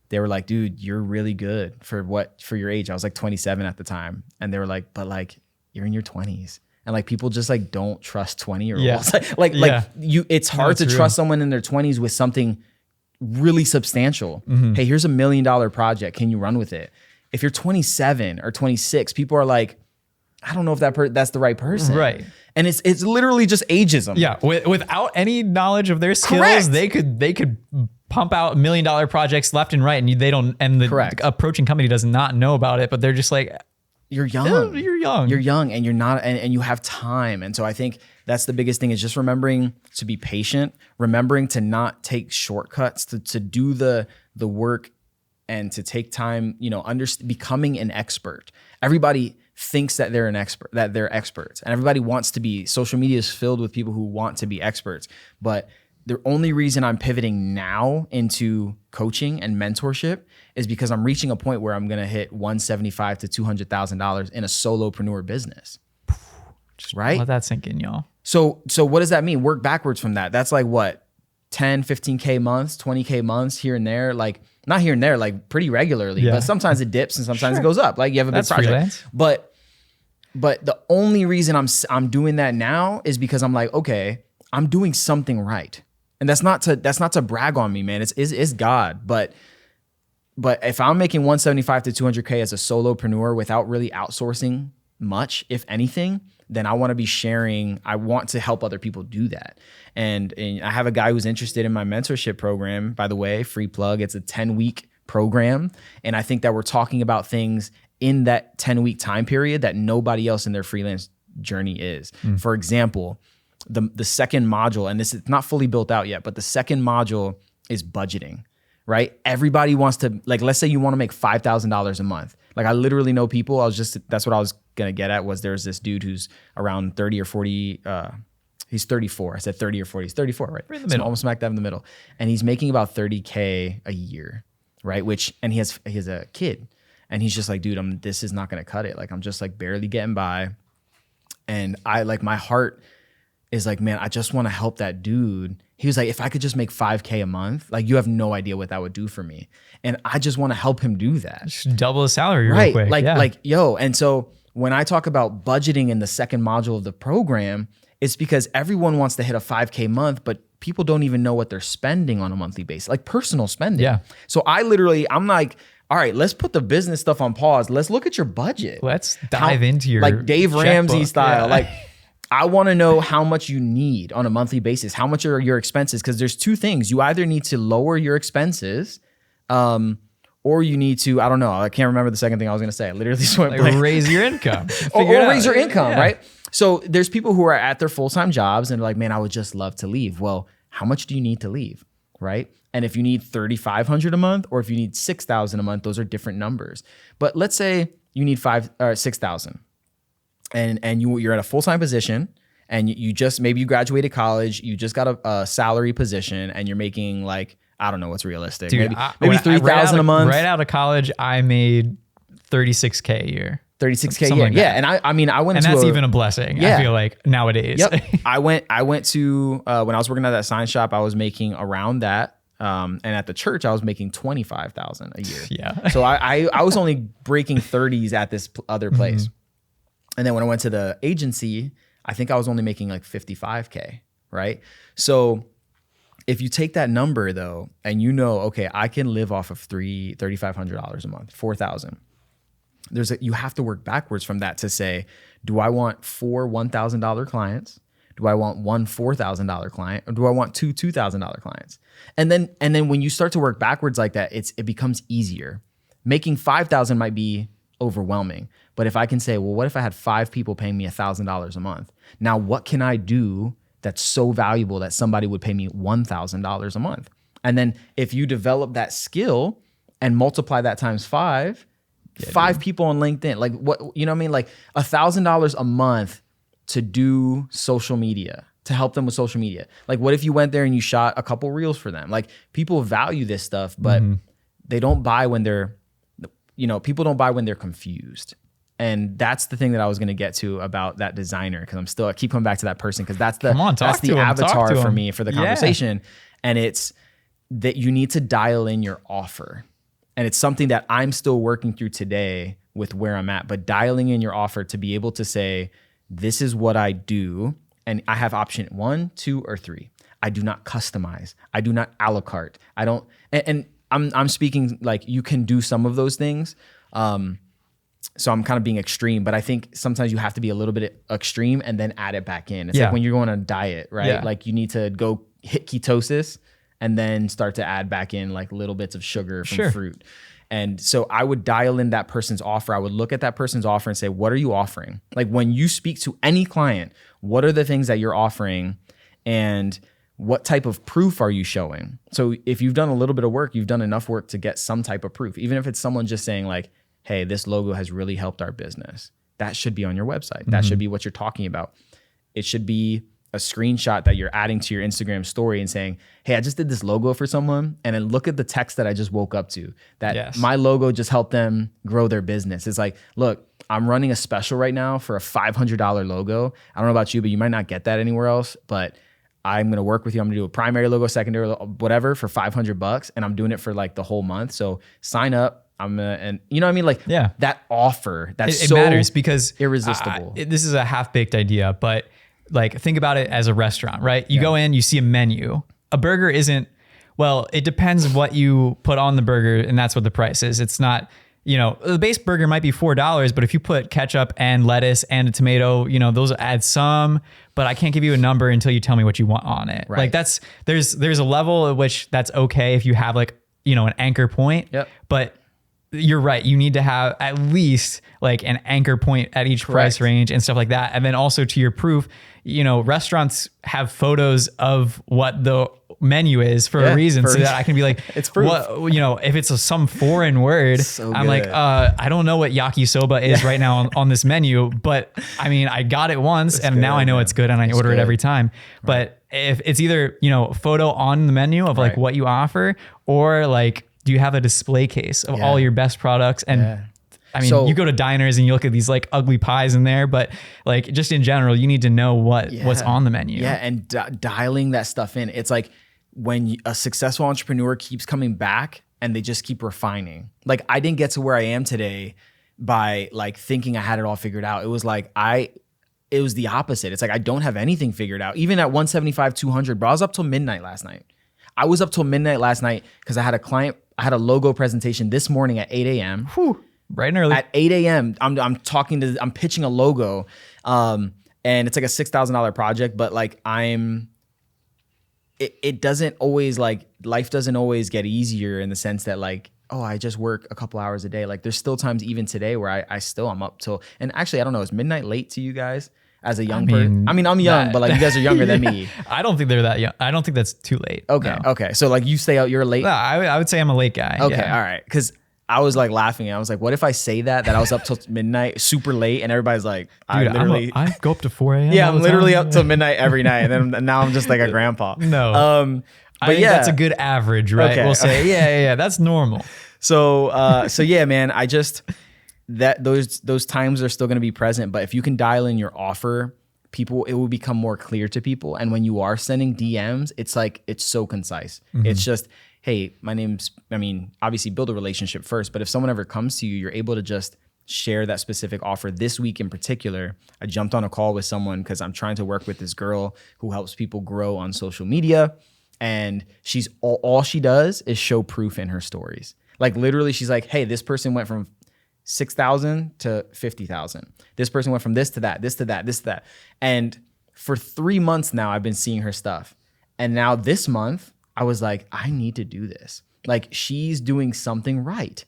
they were like, dude, you're really good for your age. I was like 27 at the time. And they were like, but like you're in your 20s. And like people just like don't trust 20-year-olds. Yeah. It's hard to trust someone in their 20s with something really substantial. Mm-hmm. Hey, here's $1 million project. Can you run with it? If you're 27 or 26, people are like, I don't know if that's the right person. Right. And it's literally just ageism. Yeah. Without any knowledge of their skills, correct, they could pump out $1 million projects left and right, and the approaching company does not know about it, but they're just like, you're young. You're young. You're young, and you're not, and you have time. And so I think that's the biggest thing, is just remembering to be patient, remembering to not take shortcuts, to do the work, and to take time, becoming an expert. Everybody thinks that they're experts, and everybody wants to be. Social media is filled with people who want to be experts. But the only reason I'm pivoting now into coaching and mentorship is because I'm reaching a point where I'm going to hit $175,000 to $200,000 in a solopreneur business. Just right? Let that sink in, y'all. So what does that mean? Work backwards from that. That's like what? 10, 15K months, 20K months here and there, like not here and there, like pretty regularly, but sometimes it dips and sometimes it goes up. Like you have a big project. Freelance. But the only reason I'm doing that now is because I'm like, okay, I'm doing something right. And that's not to brag on me, man. It's God. But if I'm making 175 to 200K as a solopreneur without really outsourcing much, if anything, then I want to be sharing. I want to help other people do that. And I have a guy who's interested in my mentorship program, by the way, free plug. It's a 10-week program. And I think that we're talking about things in that 10-week time period that nobody else in their freelance journey is. For example, the second module, and this is not fully built out yet, but the second module is budgeting, right? Everybody wants to, like, let's say you want to make $5,000 a month. Like, I literally know people, that's what I was going to get at, was there's this dude who's around 30 or 40, he's 34. I said 30 or 40, he's 34, right? Right in the middle. So almost smack dab in the middle. And he's making about 30K a year, right? And he has a kid. And he's just like, dude, this is not going to cut it. Like, I'm just like barely getting by. And my heart is like, man, I just want to help that dude. He was like, if I could just make 5K a month, like, you have no idea what that would do for me. And I just want to help him do that. Just double the salary right. real quick. Like, yo. And so when I talk about budgeting in the second module of the program, it's because everyone wants to hit a 5K month, but people don't even know what they're spending on a monthly basis, like personal spending. Yeah. So I'm like, all right, let's put the business stuff on pause. Let's look at your budget. Let's dive into your like Dave Ramsey checkbook. style. Yeah. Like, I want to know how much you need on a monthly basis. How much are your expenses? Because there's two things. You either need to lower your expenses, or you need to, I don't know. I can't remember the second thing I was going to say. I literally just went blank. Raise your income. or raise your income, right? So there's people who are at their full-time jobs and they're like, man, I would just love to leave. Well, how much do you need to leave, right? And if you need $3,500 a month, or if you need $6,000 a month, those are different numbers. But let's say you need $6,000, and you're at a full-time position, and you just, maybe you graduated college, you just got a salary position, and you're making, like, I don't know what's realistic. Dude, maybe $3,000 a month. Right out of college, I made $36K a year. 36K a year. Like yeah. And I mean, I went to that's even a blessing. Yeah. I feel like nowadays. Yep. I went to, when I was working at that sign shop, I was making around that. And at the church, I was making $25,000 a year. Yeah. So I was only breaking 30s at this other place. Mm-hmm. And then when I went to the agency, I think I was only making like 55K, right? So if you take that number though, and you know, okay, I can live off of $3,500 a month, $4,000. You have to work backwards from that to say, do I want 4 $1,000 clients? Do I want one $4,000 client? Or do I want two $2,000 clients? And then when you start to work backwards like that, it becomes easier. Making 5,000 might be overwhelming, but if I can say, well, what if I had 5 people paying me $1,000 a month? Now, what can I do that's so valuable that somebody would pay me $1,000 a month? And then if you develop that skill and multiply that times 5, 5 people on LinkedIn, like what, you know what I mean? Like $1,000 a month to do social media, to help them with social media. Like, what if you went there and you shot a couple reels for them? Like, people value this stuff, but they don't buy when people don't buy when they're confused. And that's the thing that I was going to get to about that designer. Cause I keep coming back to that person. Cause that's the avatar for me for the conversation. And it's that you need to dial in your offer. And it's something that I'm still working through today with where I'm at, but dialing in your offer to be able to say, this is what I do. And I have option 1, 2, or 3. I do not customize. I do not a la carte. I don't, and I'm speaking like you can do some of those things. So I'm kind of being extreme, but I think sometimes you have to be a little bit extreme and then add it back in. It's like when you're going on a diet, right? Yeah. Like you need to go hit ketosis and then start to add back in like little bits of sugar from fruit. And so I would dial in that person's offer. I would look at that person's offer and say, what are you offering? Like when you speak to any client, what are the things that you're offering and what type of proof are you showing? So if you've done a little bit of work, you've done enough work to get some type of proof, even if it's someone just saying like, hey, this logo has really helped our business. That should be on your website. That should be what you're talking about. It should be a screenshot that you're adding to your Instagram story and saying, hey, I just did this logo for someone and then look at the text that I just woke up to, that my logo just helped them grow their business. It's like, look, I'm running a special right now for a $500 logo. I don't know about you, but you might not get that anywhere else, but I'm going to work with you. I'm going to do a primary logo, secondary, whatever for $500, and I'm doing it for like the whole month. So sign up. And you know what I mean? Like that offer, it matters because irresistible. This is a half-baked idea, but like think about it as a restaurant, right? You go in, you see a menu a burger isn't, well, it depends what you put on the burger, and that's what the price is. It's not, the base burger might be $4, but if you put ketchup and lettuce and a tomato, those add some, but I can't give you a number until you tell me what you want on it. Right. Like there's a level at which that's okay if you have like, an anchor point, Yep. But you're right. You need to have at least like an anchor point at each price range and stuff like that. And then also to your proof, restaurants have photos of what the menu is for a reason, so that I can be like, it's proof. What, if it's some foreign word, So I'm like, I don't know what yakisoba is right now on this menu, but I mean, I got it once and now I know it's good and I order it every time. But if it's either, photo on the menu of like what you offer, or like, do you have a display case of all your best products? And I mean, you go to diners and you look at these like ugly pies in there, but like just in general, you need to know what's on the menu. Yeah, and dialing that stuff in. It's like when a successful entrepreneur keeps coming back and they just keep refining. Like I didn't get to where I am today by like thinking I had it all figured out. It was like it was the opposite. It's like I don't have anything figured out. Even at 175, 200, bro, I was up till midnight last night. I was up till midnight last night because I had a client. I had a logo presentation this morning at 8 a.m. Whew, bright and early. At 8 a.m., I'm pitching a logo, and it's like a $6,000 project. But like it doesn't always, like, life doesn't always get easier in the sense that like, oh, I just work a couple hours a day. Like there's still times even today where I'm up till, and actually I don't know, is midnight late to you guys? As a young person, I mean, I'm young, but like you guys are younger than me. I don't think they're that young. I don't think that's too late. Okay, no. Okay. So like you stay out, you're late. No, I would say I'm a late guy. Okay, all right. Because I was like laughing. I was like, what if I say that I was up till midnight, super late, and everybody's like, Dude, I go up to 4 a.m. Yeah, I'm literally up till midnight every night, and then now I'm just like a grandpa. No, but I think that's a good average, right? Okay. We'll say, yeah, that's normal. So yeah, man, I just those times are still going to be present, but if you can dial in your offer, it will become more clear to people. And when you are sending DMs, it's like, it's so concise. Mm-hmm. It's just, hey, obviously build a relationship first, but if someone ever comes to you, you're able to just share that specific offer. This week in particular, I jumped on a call with someone because I'm trying to work with this girl who helps people grow on social media. And she's all she does is show proof in her stories. Like literally, she's like, hey, this person went from 6,000 to 50,000. This person went from this to that, this to that, this to that. And for 3 months now, I've been seeing her stuff. And now this month, I was like, I need to do this. Like she's doing something right.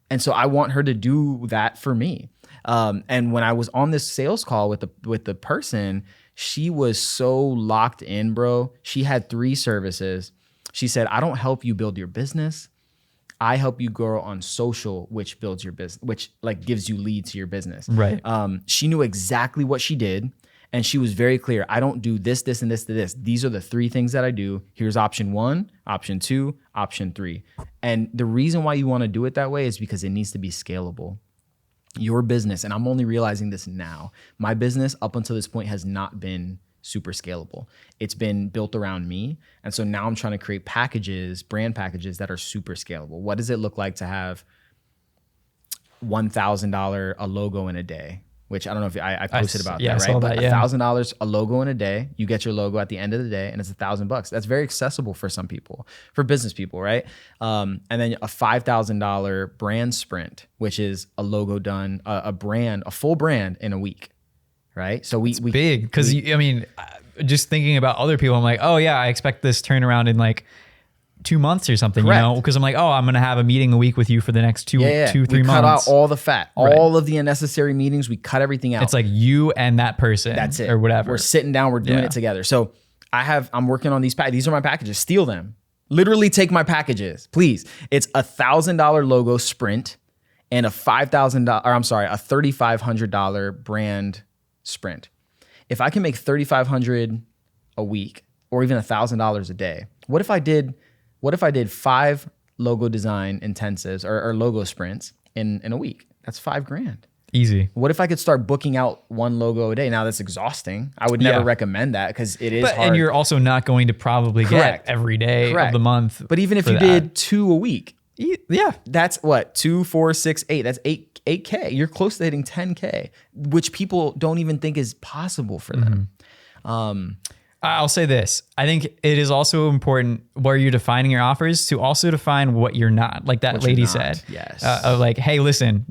And so I want her to do that for me. And when I was on this sales call with the person, she was so locked in, bro. She had 3 services. She said, I don't help you build your business. I help you grow on social, which builds your business, which like gives you leads to your business. Right. She knew exactly what she did. And she was very clear. I don't do this, this, and this to this. These are the 3 things that I do. Here's option 1, option 2, option 3. And the reason why you want to do it that way is because it needs to be scalable. Your business, and I'm only realizing this now, my business up until this point has not been super scalable. It's been built around me. And so now I'm trying to create packages, brand packages that are super scalable. What does it look like to have $1,000 a logo in a day? Which I don't know if I posted about that, right? I saw that, $1,000 a logo in a day. You get your logo at the end of the day, and it's $1,000. That's very accessible for some people, for business people, right? And then a $5,000 brand sprint, which is a logo done, a full brand in a week, right? So we big because just thinking about other people, I'm like, oh yeah, I expect this turnaround in like 2 months or something, Correct. because I'm like, oh, I'm going to have a meeting a week with you for the next 2, 3 months. We cut out all the fat, all of the unnecessary meetings. We cut everything out. It's like you and that person. That's it. Or whatever. We're sitting down. We're doing it together. So I'm working on these packages. These are my packages. Steal them. Literally take my packages, please. It's $1,000 logo sprint and a $3,500 brand sprint. If I can make $3,500 a week or even $1,000 a day, what if I did 5 logo design intensives or logo sprints in a week? That's $5,000. Easy. What if I could start booking out 1 logo a day? Now that's exhausting. I would never recommend that because it is hard. And you're also not going to probably get every day of the month. But even if you did 2 a week, yeah, that's what, 2, 4, 6, 8. That's 8K. You're close to hitting 10K, which people don't even think is possible for them. I'll say this. I think it is also important where you're defining your offers to also define what you're not. Like that lady said. Yes. Of like, hey, listen,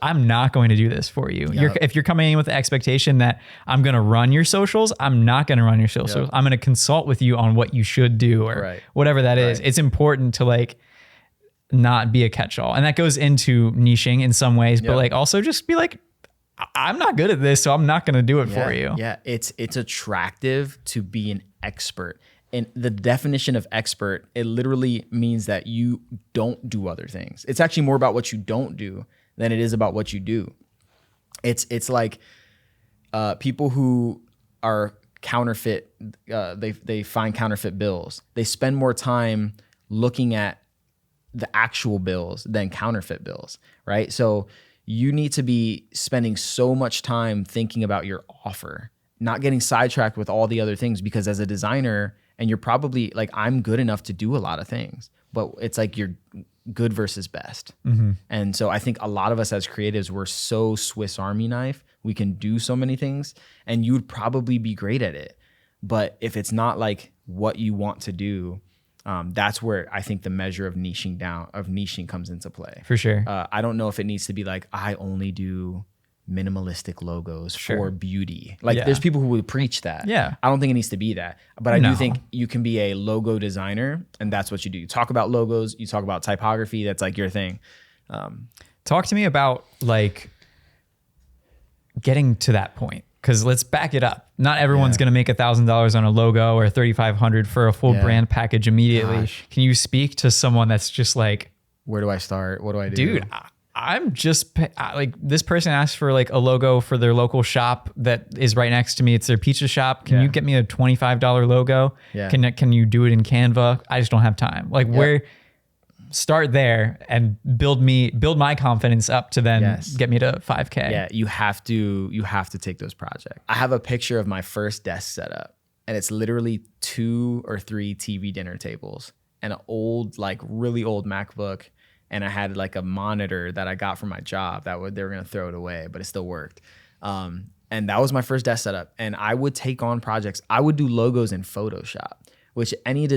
I'm not going to do this for you. Yep. If you're coming in with the expectation that I'm going to run your socials, I'm not going to run your socials. Yep. I'm going to consult with you on what you should do or whatever that is. It's important to like not be a catch-all. And that goes into niching in some ways, but like also just be like, I'm not good at this, so I'm not going to do it for you. Yeah, it's attractive to be an expert. And the definition of expert, it literally means that you don't do other things. It's actually more about what you don't do than it is about what you do. It's like people who are counterfeit, they find counterfeit bills. They spend more time looking at the actual bills than counterfeit bills, right? So you need to be spending so much time thinking about your offer, not getting sidetracked with all the other things, because as a designer, and you're probably like, I'm good enough to do a lot of things, but it's like you're good versus best. Mm-hmm. And so I think a lot of us as creatives, we're so Swiss Army knife. We can do so many things and you'd probably be great at it. But if it's not like what you want to do, that's where I think the measure of niching comes into play. For sure. I don't know if it needs to be like, I only do minimalistic logos for beauty. Like there's people who would preach that. Yeah. I don't think it needs to be that. But I do think you can be a logo designer and that's what you do. You talk about logos, you talk about typography, that's like your thing. Talk to me about like getting to that point. Because let's back it up. Not everyone's going to make $1,000 on a logo or $3,500 for a full brand package immediately. Gosh. Can you speak to someone that's just like, where do I start? What do I do? Dude, I'm just like, this person asked for like a logo for their local shop that is right next to me. It's their pizza shop. Can you get me a $25 logo? Yeah. Can you do it in Canva? I just don't have time. Like where... Start there and build my confidence up to then get me to 5K. Yeah, you have to take those projects. I have a picture of my first desk setup and it's literally 2 or 3 TV dinner tables and an old, like really old MacBook. And I had like a monitor that I got from my job they were going to throw it away, but it still worked. And that was my first desk setup. And I would take on projects. I would do logos in Photoshop, which any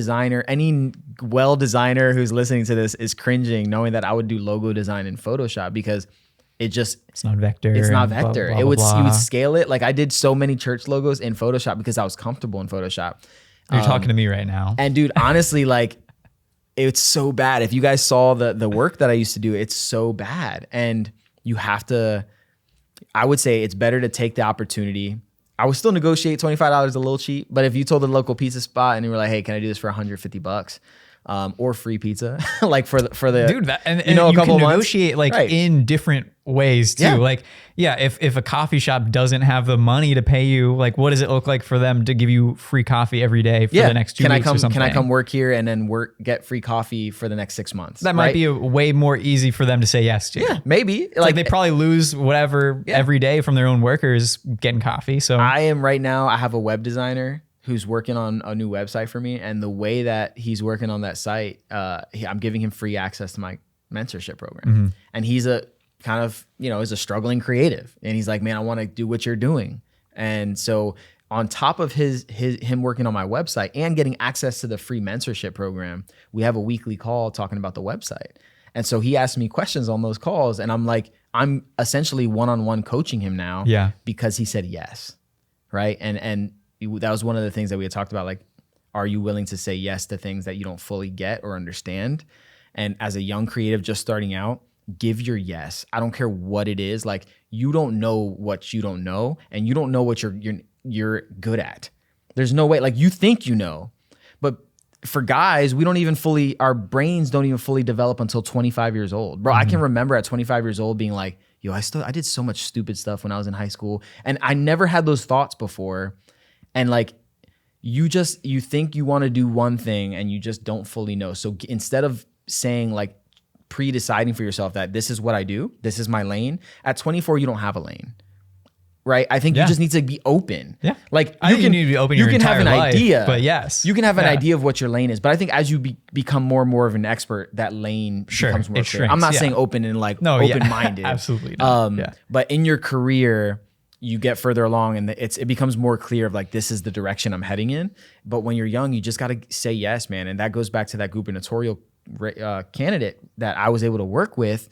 well designer who's listening to this is cringing knowing that I would do logo design in Photoshop because it's not vector. It's not vector. Blah, blah, blah. You would scale it. Like I did so many church logos in Photoshop because I was comfortable in Photoshop. You're talking to me right now. And dude, honestly, like it's so bad. If you guys saw the work that I used to do, it's so bad. And you have to, I would say it's better to take the opportunity. I would still negotiate $25 a little cheap, but if you told the local pizza spot and you were like, "Hey, can I do this for $150?" Or free pizza, like for the dude, and you can negotiate like in different ways too. Yeah. Like, if a coffee shop doesn't have the money to pay you, like, what does it look like for them to give you free coffee every day for the next 2 weeks or something? Can I come work here and then get free coffee for the next 6 months? That might be a way more easy for them to say yes to. Yeah, maybe. It's like they probably lose whatever every day from their own workers getting coffee. So I am right now. I have a web designer who's working on a new website for me. And the way that he's working on that site, I'm giving him free access to my mentorship program. Mm-hmm. And he's a kind of, is a struggling creative. And he's like, man, I want to do what you're doing. And so on top of him working on my website and getting access to the free mentorship program, we have a weekly call talking about the website. And so he asked me questions on those calls. And I'm essentially one-on-one coaching him now because he said yes. Right. And that was one of the things that we had talked about. Like, are you willing to say yes to things that you don't fully get or understand? And as a young creative just starting out, give your yes. I don't care what it is. Like, you don't know what you don't know, and you don't know what you're good at. There's no way. Like, you think you know, but for guys, our brains don't even fully develop until 25 years old. Bro, I can remember at 25 years old being like, yo, I did so much stupid stuff when I was in high school, and I never had those thoughts before. And like, you think you want to do one thing and you just don't fully know. So instead of saying like pre-deciding for yourself that this is what I do, this is my lane, at 24, you don't have a lane, right? I think you just need to be open. Yeah. Like you need to be open. You can have an idea, but yes, you can have an idea of what your lane is. But I think as you become more and more of an expert, that lane becomes more clear. I'm not saying open and like open-minded. Absolutely not. But in your career, you get further along and it becomes more clear of like, this is the direction I'm heading in. But when you're young, you just got to say yes, man. And that goes back to that gubernatorial candidate that I was able to work with.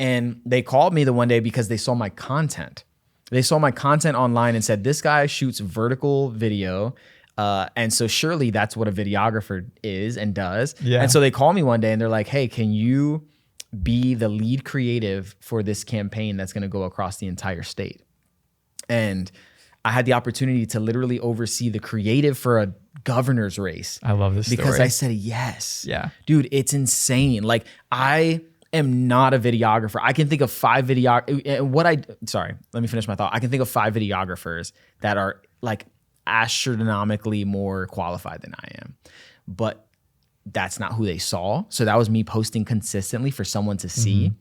And they called me the one day because they saw my content. They saw my content online and said, this guy shoots vertical video. And so surely that's what a videographer is and does. Yeah. And so they call me one day and they're like, hey, can you be the lead creative for this campaign that's going to go across the entire state? And I had the opportunity to literally oversee the creative for a governor's race. I love this because story. I said yes. Yeah. Dude, it's insane. Like I am not a videographer. I can think of 5 sorry, let me finish my thought. I can think of 5 videographers that are like astronomically more qualified than I am. But that's not who they saw. So that was me posting consistently for someone to see. Mm-hmm.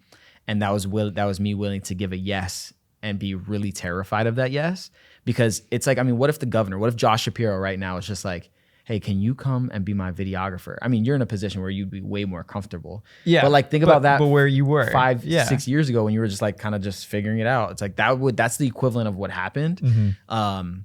And that was me willing to give a yes and be really terrified of that yes. Because it's like, I mean, what if Josh Shapiro right now is just like, hey, can you come and be my videographer? I mean, you're in a position where you'd be way more comfortable. Yeah. But like, think about that. But where you were 5-6 years ago when you were just like kind of just figuring it out. It's like that's the equivalent of what happened. Mm-hmm.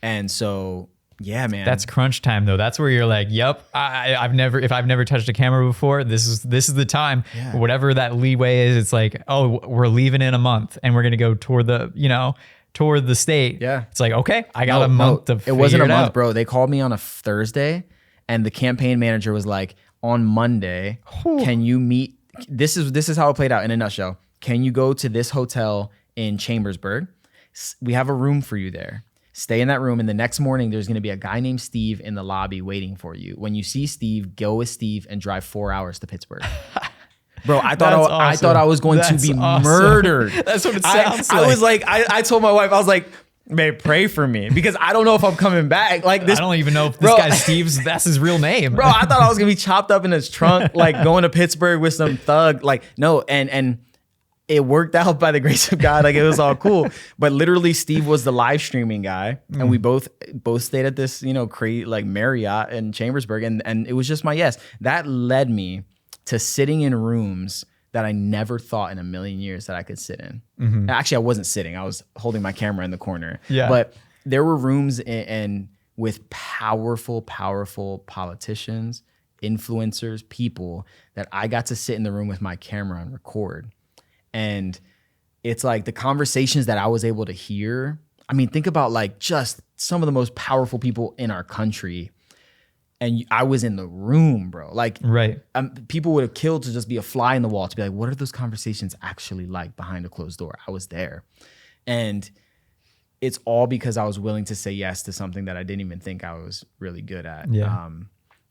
And so, yeah, man. That's crunch time though. That's where you're like, yep, I've never touched a camera before. This is the time. Yeah. Whatever that leeway is, it's like, oh, we're leaving in a month and we're gonna go toward the state. Yeah. It's like, okay, I got a month to figure it out. It wasn't a month, bro. They called me on a Thursday and the campaign manager was like, on Monday, can you meet? This is how it played out in a nutshell. Can you go to this hotel in Chambersburg? We have a room for you there. Stay in that room. And the next morning, there's going to be a guy named Steve in the lobby waiting for you. When you see Steve, go with Steve and drive 4 hours to Pittsburgh. Bro, I thought I was going to be murdered. That's what it sounds like. I was like, I told my wife, I was like, babe, pray for me because I don't know if I'm coming back. Like this, I don't even know if this guy Steve's, that's his real name. Bro, I thought I was going to be chopped up in his trunk, like going to Pittsburgh with some thug. Like, no. And it worked out by the grace of God. Like it was all cool. But literally Steve was the live streaming guy. And we both stayed at this, like Marriott in Chambersburg. And it was just my yes. That led me to sitting in rooms that I never thought in a million years that I could sit in. Mm-hmm. Actually, I wasn't sitting. I was holding my camera in the corner. Yeah. But there were rooms and with powerful politicians, influencers, people that I got to sit in the room with my camera and record. And it's like the conversations that I was able to hear. I mean, think about like just some of the most powerful people in our country. And I was in the room, bro. Like, right. People would have killed to just be a fly in the wall to be like, what are those conversations actually like behind a closed door? I was there. And it's all because I was willing to say yes to something that I didn't even think I was really good at. Yeah.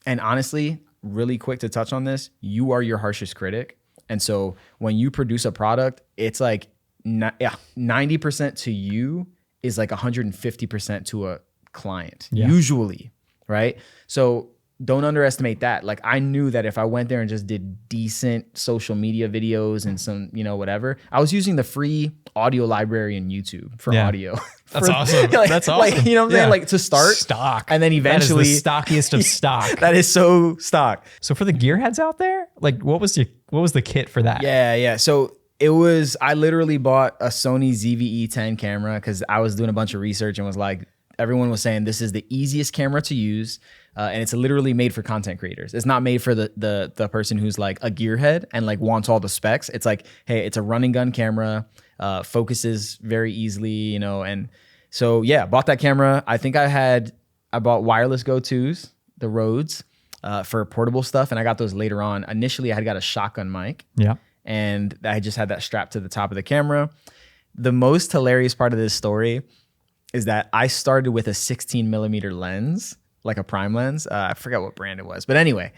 And honestly, really quick to touch on this, you are your harshest critic. And so when you produce a product, it's like 90% to you is like 150% to a client, usually, right? So don't underestimate that. Like I knew that if I went there and just did decent social media videos and some, whatever, I was using the free audio library in YouTube for audio. That's awesome. That's awesome. Like, you know what I'm saying? Like to start. Stock. And then eventually. That is the stockiest of stock. That is so stock. So for the gearheads out there, like what was the kit for that? Yeah. So I literally bought a Sony ZV-E10 camera because I was doing a bunch of research and was like, everyone was saying this is the easiest camera to use. And it's literally made for content creators. It's not made for the person who's like a gearhead and like wants all the specs. It's like, hey, it's a run and gun camera, focuses very easily, and so bought that camera. I think I bought wireless go-tos, the Rhodes, for portable stuff. And I got those later on. Initially I had got a shotgun mic. Yeah. And I just had that strapped to the top of the camera. The most hilarious part of this story is that I started with a 16 millimeter lens, like a prime lens. I forgot what brand it was, but anyway. It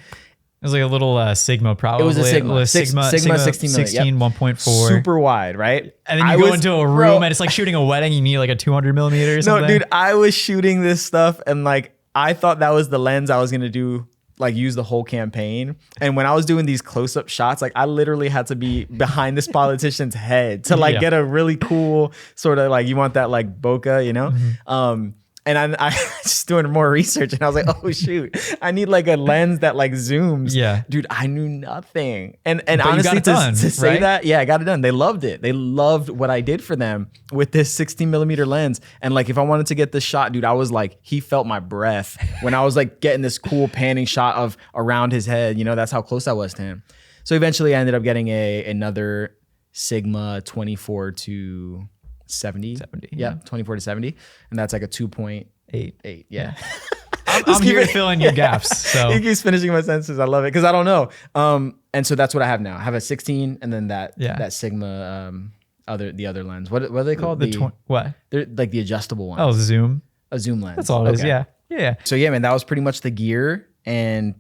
was like a little Sigma, probably. It was a Sigma. Sigma 16 1.4. Super wide, right? And then you go into a room and it's like shooting a wedding. You need like a 200 millimeter or something. No, dude, I was shooting this stuff and like, I thought that was the lens I was going to do, like use the whole campaign. And when I was doing these close-up shots, like I literally had to be behind this politician's head to like get a really cool sort of like, you want that like bokeh, Mm-hmm. I just doing more research, and I was like, oh shoot, I need like a lens that like zooms. Yeah. Dude, I knew nothing. And But you honestly, got it done, to say right? that, yeah, I got it done. They loved it. They loved what I did for them with this 16 millimeter lens. And like, if I wanted to get this shot, dude, I was like, he felt my breath when I was like getting this cool panning shot of around his head. You know, that's how close I was to him. So eventually I ended up getting another Sigma 24 to 70. 70, Yeah, 24 to 70. And that's like a 2.8. Yeah. I'm here to fill in your gaps. So He keeps finishing my sentences. I love it because I don't know. And so that's what I have now. I have a 16 and then that Sigma the other lens. What are they called? What? They're like the adjustable ones. Oh, zoom. A zoom lens. That's all it is. Okay. Yeah. So yeah, man, that was pretty much the gear. And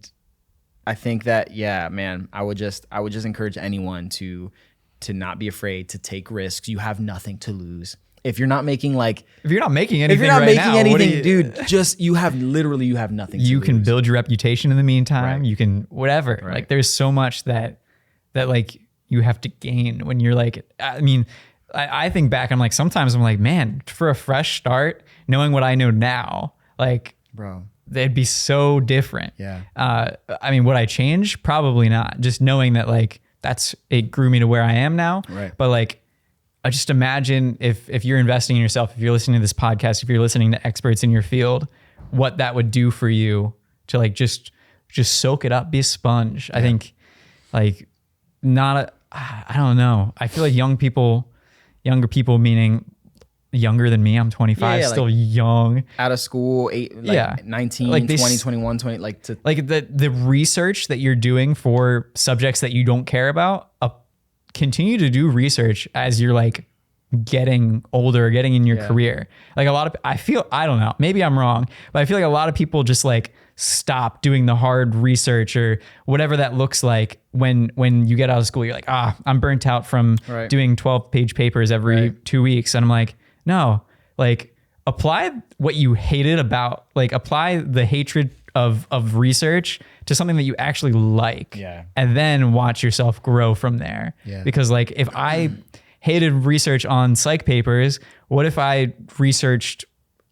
I think that, yeah, man, I would just encourage anyone to not be afraid to take risks. You have nothing to lose. If you're not making anything, dude, just you have nothing to lose. You can build your reputation in the meantime. Right. You can whatever. Right. Like there's so much that like you have to gain when you're like, I mean, I think back, I'm like, sometimes I'm like, man, for a fresh start, knowing what I know now, like, bro, they'd be so different. Yeah. I mean, would I change? Probably not. Just knowing that like it grew me to where I am now. Right. But like, I just imagine if you're investing in yourself, if you're listening to this podcast, if you're listening to experts in your field, what that would do for you to like just soak it up, be a sponge. Yeah. I think like I don't know. I feel like younger people meaning younger than me. I'm 25, still like young. Out of school, 19, like 20, 21, 20, like the research that you're doing for subjects that you don't care about, continue to do research as you're like getting older, getting in your career. Like I don't know, maybe I'm wrong, but I feel like a lot of people just like stop doing the hard research or whatever that looks like when you get out of school. You're like, I'm burnt out from doing 12-page papers every 2 weeks. And I'm like, no, like apply what you hated about, like apply the hatred of research to something that you actually like, and then watch yourself grow from there. Because like if I hated research on psych papers, what if I researched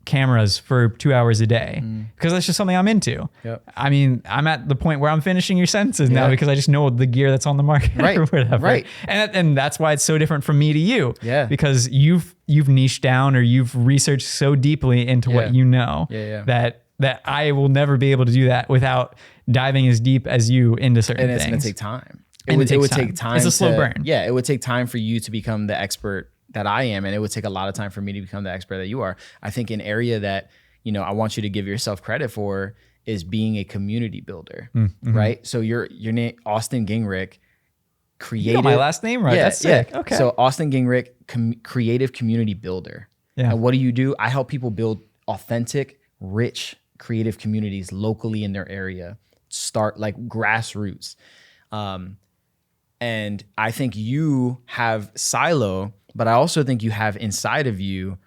cameras for 2 hours a day? Because that's just something I'm into. I mean, I'm at the point where I'm finishing your sentences now because I just know the gear that's on the market or whatever. And that's why it's so different from me to you. Because you've niched down or you've researched so deeply into what you know that I will never be able to do that without diving as deep as you into certain things. And it's going to take time. It would take time. It's a slow burn. Yeah, it would take time for you to become the expert that I am, and it would take a lot of time for me to become the expert that you are. I think an area that, you know, I want you to give yourself credit for is being a community builder, right? So your name, Austin Gingrich, creative. You got my last name right. That's sick. Okay. So Austin Gingrich, creative community builder. And what do? I help people build authentic, rich, creative communities locally in their area. Start like grassroots. And I think you have Silo, but I also think you have inside of you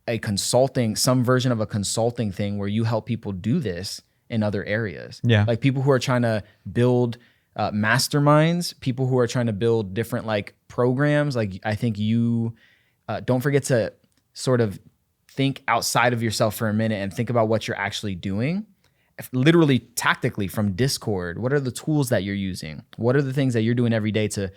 some version of a consulting thing where you help people do this in other areas. Like people who are trying to build masterminds, people who are trying to build different like programs. Like I think you don't forget to sort of think outside of yourself for a minute and think about what you're actually doing. Literally tactically from Discord, what are the tools that you're using? What are the things that you're doing every day to,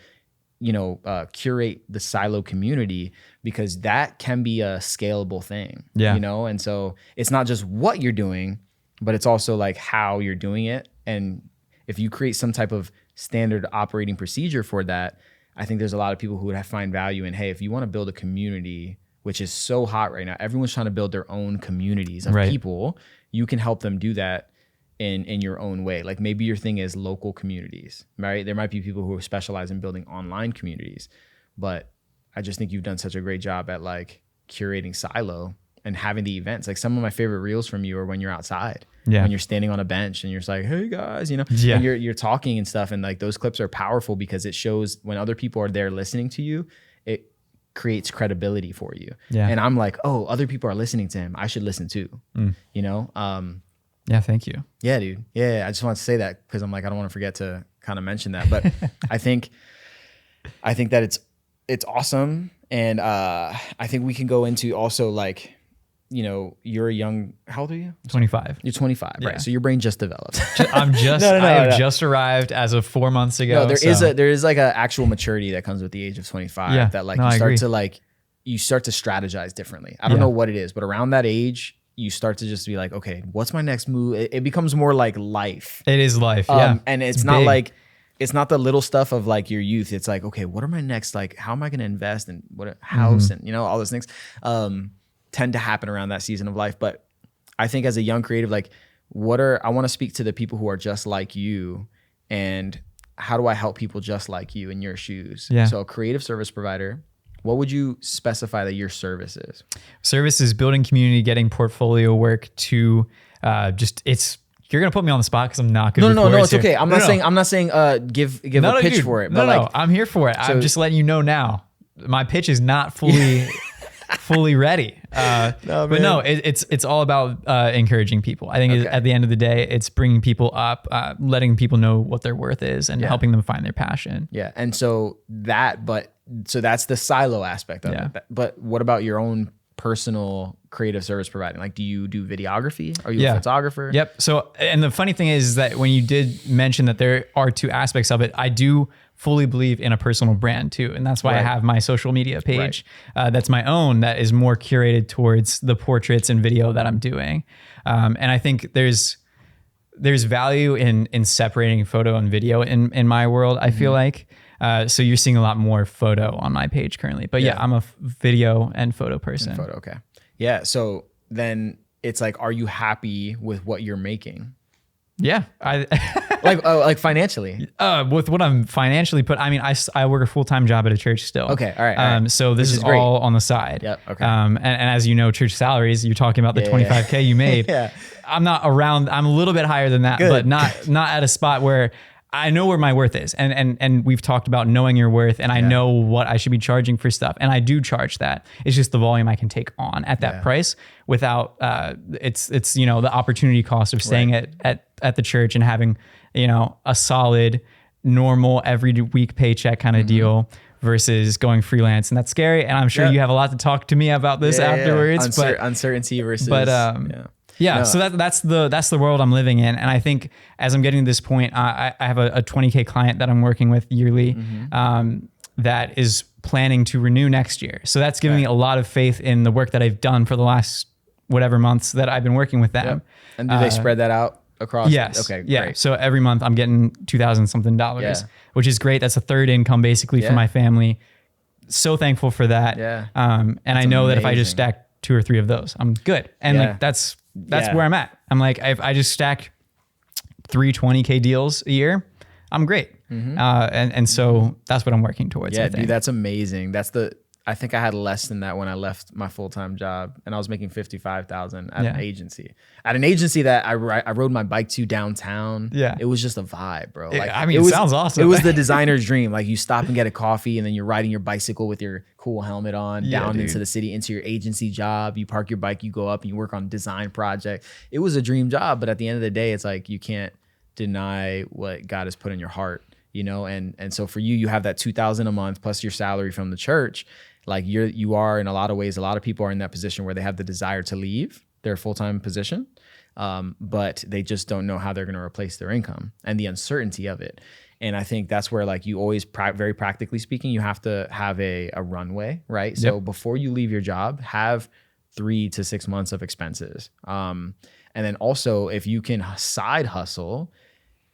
you know, curate the Silo community? Because that can be a scalable thing, you know? And so it's not just what you're doing, but it's also like how you're doing it. And if you create some type of standard operating procedure for that, I think there's a lot of people who would find value in, hey, if you want to build a community, which is so hot right now, everyone's trying to build their own communities of people. You can help them do that in your own way. Like maybe your thing is local communities, right? There might be people who specialize in building online communities, but I just think you've done such a great job at like curating Silo and having the events. Like some of my favorite reels from you are when you're outside, when you're standing on a bench and you're just like, hey guys, you know, and you're talking and stuff. And like those clips are powerful because it shows when other people are there listening to you, it creates credibility for you. And I'm like, oh, other people are listening to him. I should listen too, you know? Yeah, thank you. Yeah, dude. Yeah, I just want to say that because I'm like, I don't want to forget to kind of mention that. But I think that it's awesome. And I think we can go into also like you're a young, how old are you? 25. You're 25, Yeah. right? So your brain just developed. I'm just, No, I have just arrived as of 4 months ago. No, there is like an actual maturity that comes with the age of 25 that like you start to strategize differently. I don't know what it is, but around that age, you start to just be like, okay, what's my next move? It becomes more like life. It is life, yeah. And it's not big. Like, it's not the little stuff of like your youth. It's like, okay, what are my next, like, how am I going to invest in what house and, all those things tend to happen around that season of life. But I think as a young creative, like I want to speak to the people who are just like you, and how do I help people just like you in your shoes? Yeah. So a creative service provider, what would you specify that your service is? Service is building community, getting portfolio work to you're gonna put me on the spot because I'm not good. No, it's okay. I'm not saying give a pitch for it. But no, I'm here for it. I'm just letting you know now. My pitch is not fully ready. But no, it's all about encouraging people. I think at the end of the day, it's bringing people up, letting people know what their worth is, and helping them find their passion. Yeah, and so that's the silo aspect of it. But what about your own personal creative service providing? Like, do you do videography? Are you a photographer? Yep. So, and the funny thing is that when you did mention that there are two aspects of it, I do fully believe in a personal brand too. And that's why I have my social media page. That's my own, that is more curated towards the portraits and video that I'm doing. And I think there's value in separating photo and video in my world, I feel like. So you're seeing a lot more photo on my page currently, but I'm a video and photo person. Okay. Yeah. So then it's like, are you happy with what you're making? Yeah. like financially? With what I'm financially I work a full-time job at a church still. Okay. All right. So this is all on the side. Yep. Okay. And as you know, church salaries, you're talking about the 25K you made. I'm not around, I'm a little bit higher than that, but not at a spot where I know where my worth is. And we've talked about knowing your worth, and I know what I should be charging for stuff. And I do charge that. It's just the volume I can take on at that price without, it's the opportunity cost of staying at the church and having, a solid, normal, every week paycheck kind of deal versus going freelance. And that's scary. And I'm sure you have a lot to talk to me about this afterwards. Uncertainty versus, so that's the world I'm living in. And I think as I'm getting to this point, I have a 20K client that I'm working with yearly that is planning to renew next year. So that's giving me a lot of faith in the work that I've done for the last whatever months that I've been working with them. And do they spread that out across? Yes. Okay, great. So every month I'm getting $2,000 something, which is great. That's a third income basically for my family. So thankful for that. Yeah. And I know that if I just stack 2 or 3 of those, I'm good. And like that's where I'm at. I'm like, if I just stack 3 20K deals a year, I'm great. And so that's what I'm working towards. Yeah, dude, that's amazing. I think I had less than that when I left my full-time job, and I was making $55,000 at an agency. At an agency that I rode my bike to downtown. Yeah. It was just a vibe, bro. Like, it sounds awesome. It was the designer's dream. Like, you stop and get a coffee, and then you're riding your bicycle with your cool helmet on down into the city, into your agency job. You park your bike, you go up and you work on design project. It was a dream job, but at the end of the day, it's like, you can't deny what God has put in your heart, And so for you have that $2,000 a month plus your salary from the church. Like you are in a lot of ways, a lot of people are in that position where they have the desire to leave their full-time position, but they just don't know how they're going to replace their income and the uncertainty of it. And I think that's where, like, you always, very practically speaking, you have to have a runway, right? Yep. So before you leave your job, have 3 to 6 months of expenses. And then also, if you can side hustle,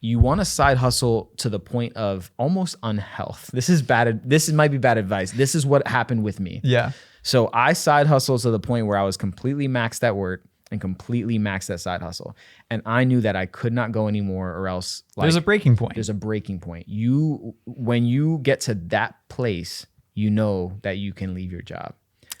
you want to side hustle to the point of almost unhealth. This might be bad advice. This is what happened with me. Yeah. So I side hustled to the point where I was completely maxed at work and completely maxed at side hustle. And I knew that I could not go anymore, or else, like, there's a breaking point. There's a breaking point. When you get to that place, you know that you can leave your job.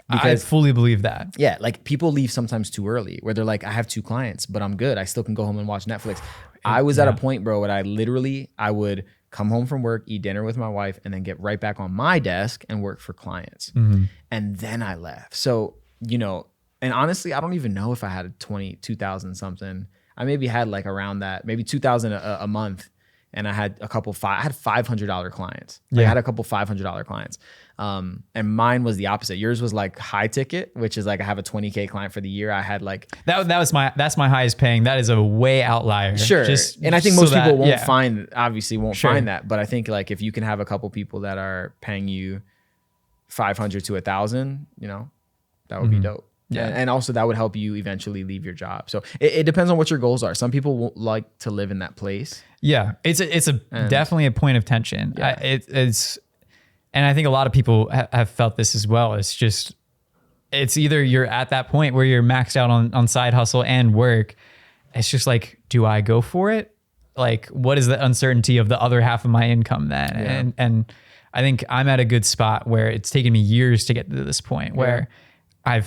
Because I fully believe that. Yeah, like, people leave sometimes too early, where they're like, I have 2 clients, but I'm good. I still can go home and watch Netflix. I was at a point, bro, where I would come home from work, eat dinner with my wife, and then get right back on my desk and work for clients. And then I left. So, and honestly, I don't even know if I had 2,000 something. I maybe had like around that, maybe 2,000 a month and I had I had $500 clients. Like I had a couple $500 clients. And mine was the opposite. Yours was like high ticket, which is like I have a 20K client for the year. I had like that's my highest paying. That is a way outlier. Sure. And I think most people won't find that. But I think like if you can have a couple people that are paying you 500 to 1,000, you know, that would be dope. Yeah. And also that would help you eventually leave your job. So it depends on what your goals are. Some people won't like to live in that place. Yeah. It's definitely a point of tension. Yeah. And I think a lot of people have felt this as well. It's either you're at that point where you're maxed out on side hustle and work. It's just like, do I go for it? Like, what is the uncertainty of the other half of my income then? Yeah. And I think I'm at a good spot where it's taken me years to get to this point where I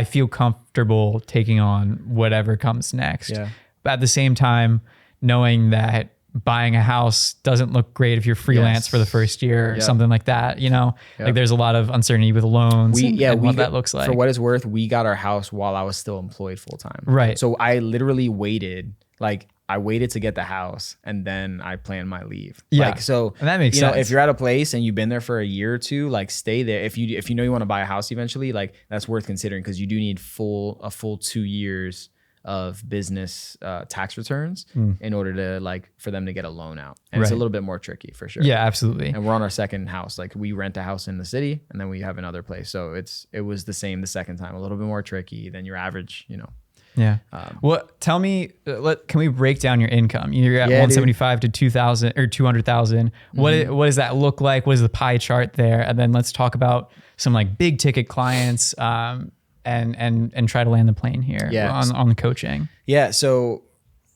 feel comfortable taking on whatever comes next. Yeah. But at the same time, knowing that buying a house doesn't look great if you're freelance for the first year or something like that, you know, like there's a lot of uncertainty with loans and what that looks like. For what it's worth, we got our house while I was still employed full time. Right. So I literally waited to get the house and then I planned my leave. Yeah. Like, so, and that makes sense. If you're at a place and you've been there for a year or two, like stay there. If you know you want to buy a house eventually, like that's worth considering because you do need a full 2 years of business tax returns in order to for them to get a loan out. And it's a little bit more tricky for sure. Yeah, absolutely. And we're on our second house. Like we rent a house in the city and then we have another place. So it was the same the second time, a little bit more tricky than your average, you know. Yeah. Well, tell me, can we break down your income? You're at 175 to 2,000 or 200,000. What does that look like? What is the pie chart there? And then let's talk about some like big ticket clients and try to land the plane here on the coaching. Yeah. So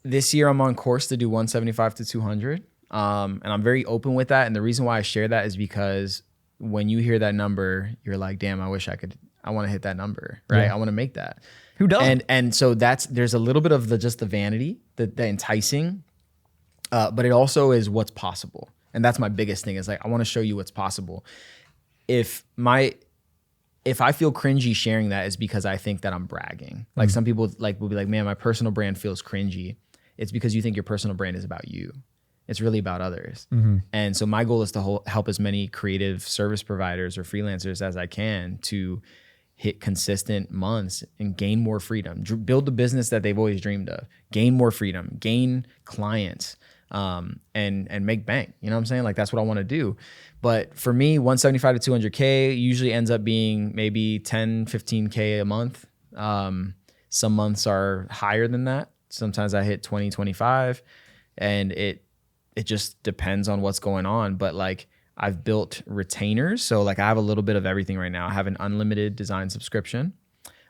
this year I'm on course to do 175 to 200. And I'm very open with that. And the reason why I share that is because when you hear that number, you're like, damn, I want to hit that number, right? Yeah. I want to make that. Who doesn't? And so there's a little bit of the vanity, the enticing, but it also is what's possible. And that's my biggest thing is like, I want to show you what's possible. If I feel cringy sharing that is because I think that I'm bragging. Like some people will be like, man, my personal brand feels cringy. It's because you think your personal brand is about you. It's really about others. Mm-hmm. And so my goal is to help as many creative service providers or freelancers as I can to hit consistent months and gain more freedom, build the business that they've always dreamed of, gain more freedom, gain clients, and make bank. You know what I'm saying? Like that's what I want to do. But for me, 175 to 200K usually ends up being maybe 10, 15K a month. Some months are higher than that. Sometimes I hit 20, 25 and it just depends on what's going on. But like, I've built retainers. So like I have a little bit of everything right now. I have an unlimited design subscription.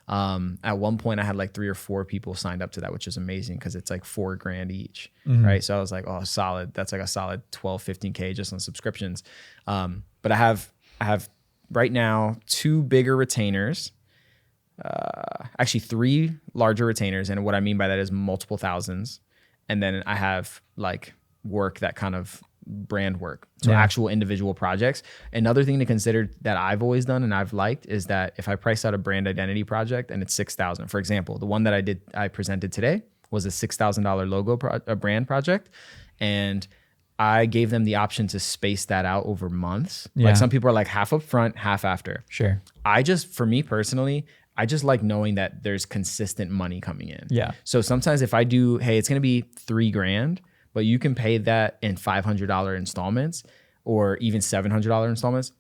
At one point I had like 3 or 4 people signed up to that, which is amazing because it's like $4,000 each. Right. So I was like, oh, solid. That's like a solid 12, 15K just on subscriptions. But I have right now 2 bigger retainers, actually 3 larger retainers. And what I mean by that is multiple thousands. And then I have like work that kind of brand work. So actual individual projects. Another thing to consider that I've always done and I've liked is that if I price out a brand identity project and it's $6,000, for example, the one that I presented today was a $6,000 logo brand project. And I gave them the option to space that out over months. Yeah. Like some people are like half up front, half after. Sure. For me personally, I just like knowing that there's consistent money coming in. Yeah. So sometimes if I do, hey, it's going to be $3,000, but you can pay that in $500 installments or even $700 installments.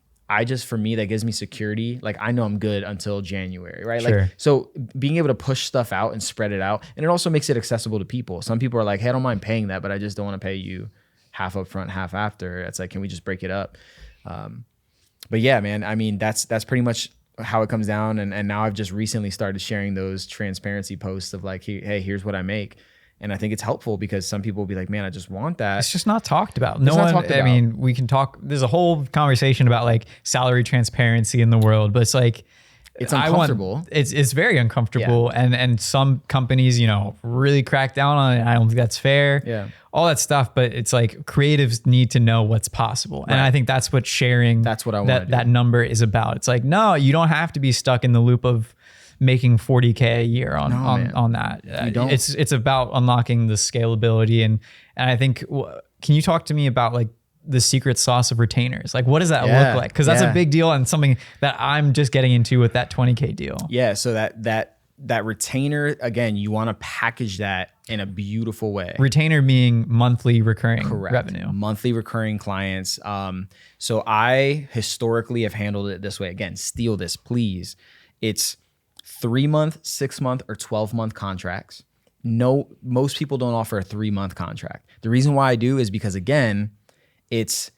For me, that gives me security. Like I know I'm good until January, right? Sure. Like, so being able to push stuff out and spread it out. And it also makes it accessible to people. Some people are like, hey, I don't mind paying that, but I just don't want to pay you half up front, half after. It's like, can we just break it up? But yeah, man, I mean, that's pretty much how it comes down. And now I've just recently started sharing those transparency posts of like, hey, here's what I make. And I think it's helpful because some people will be like, man, I just want that. It's just not talked about. I mean, we can talk, there's a whole conversation about like salary transparency in the world, but it's like, it's uncomfortable. It's very uncomfortable. Yeah. And some companies, really crack down on it. I don't think that's fair. Yeah. All that stuff. But it's like creatives need to know what's possible. Right. And I think that's what sharing that's what I want that number is about. It's like, no, you don't have to be stuck in the loop of making 40K a year on that. You don't. It's about unlocking the scalability. And I think can you talk to me about like the secret sauce of retainers? Like, what does that Yeah, look like? Because that's yeah. a big deal and something that I'm just getting into with that 20K deal. Yeah. So that retainer, again, you want to package that in a beautiful way. Retainer being monthly recurring Correct. revenue. Monthly recurring clients. So I historically have handled it this way. Again, steal this, please. It's 3-month, 6-month, or 12-month contracts. No, most people don't offer a 3-month contract. The reason why I do is because, again, it's,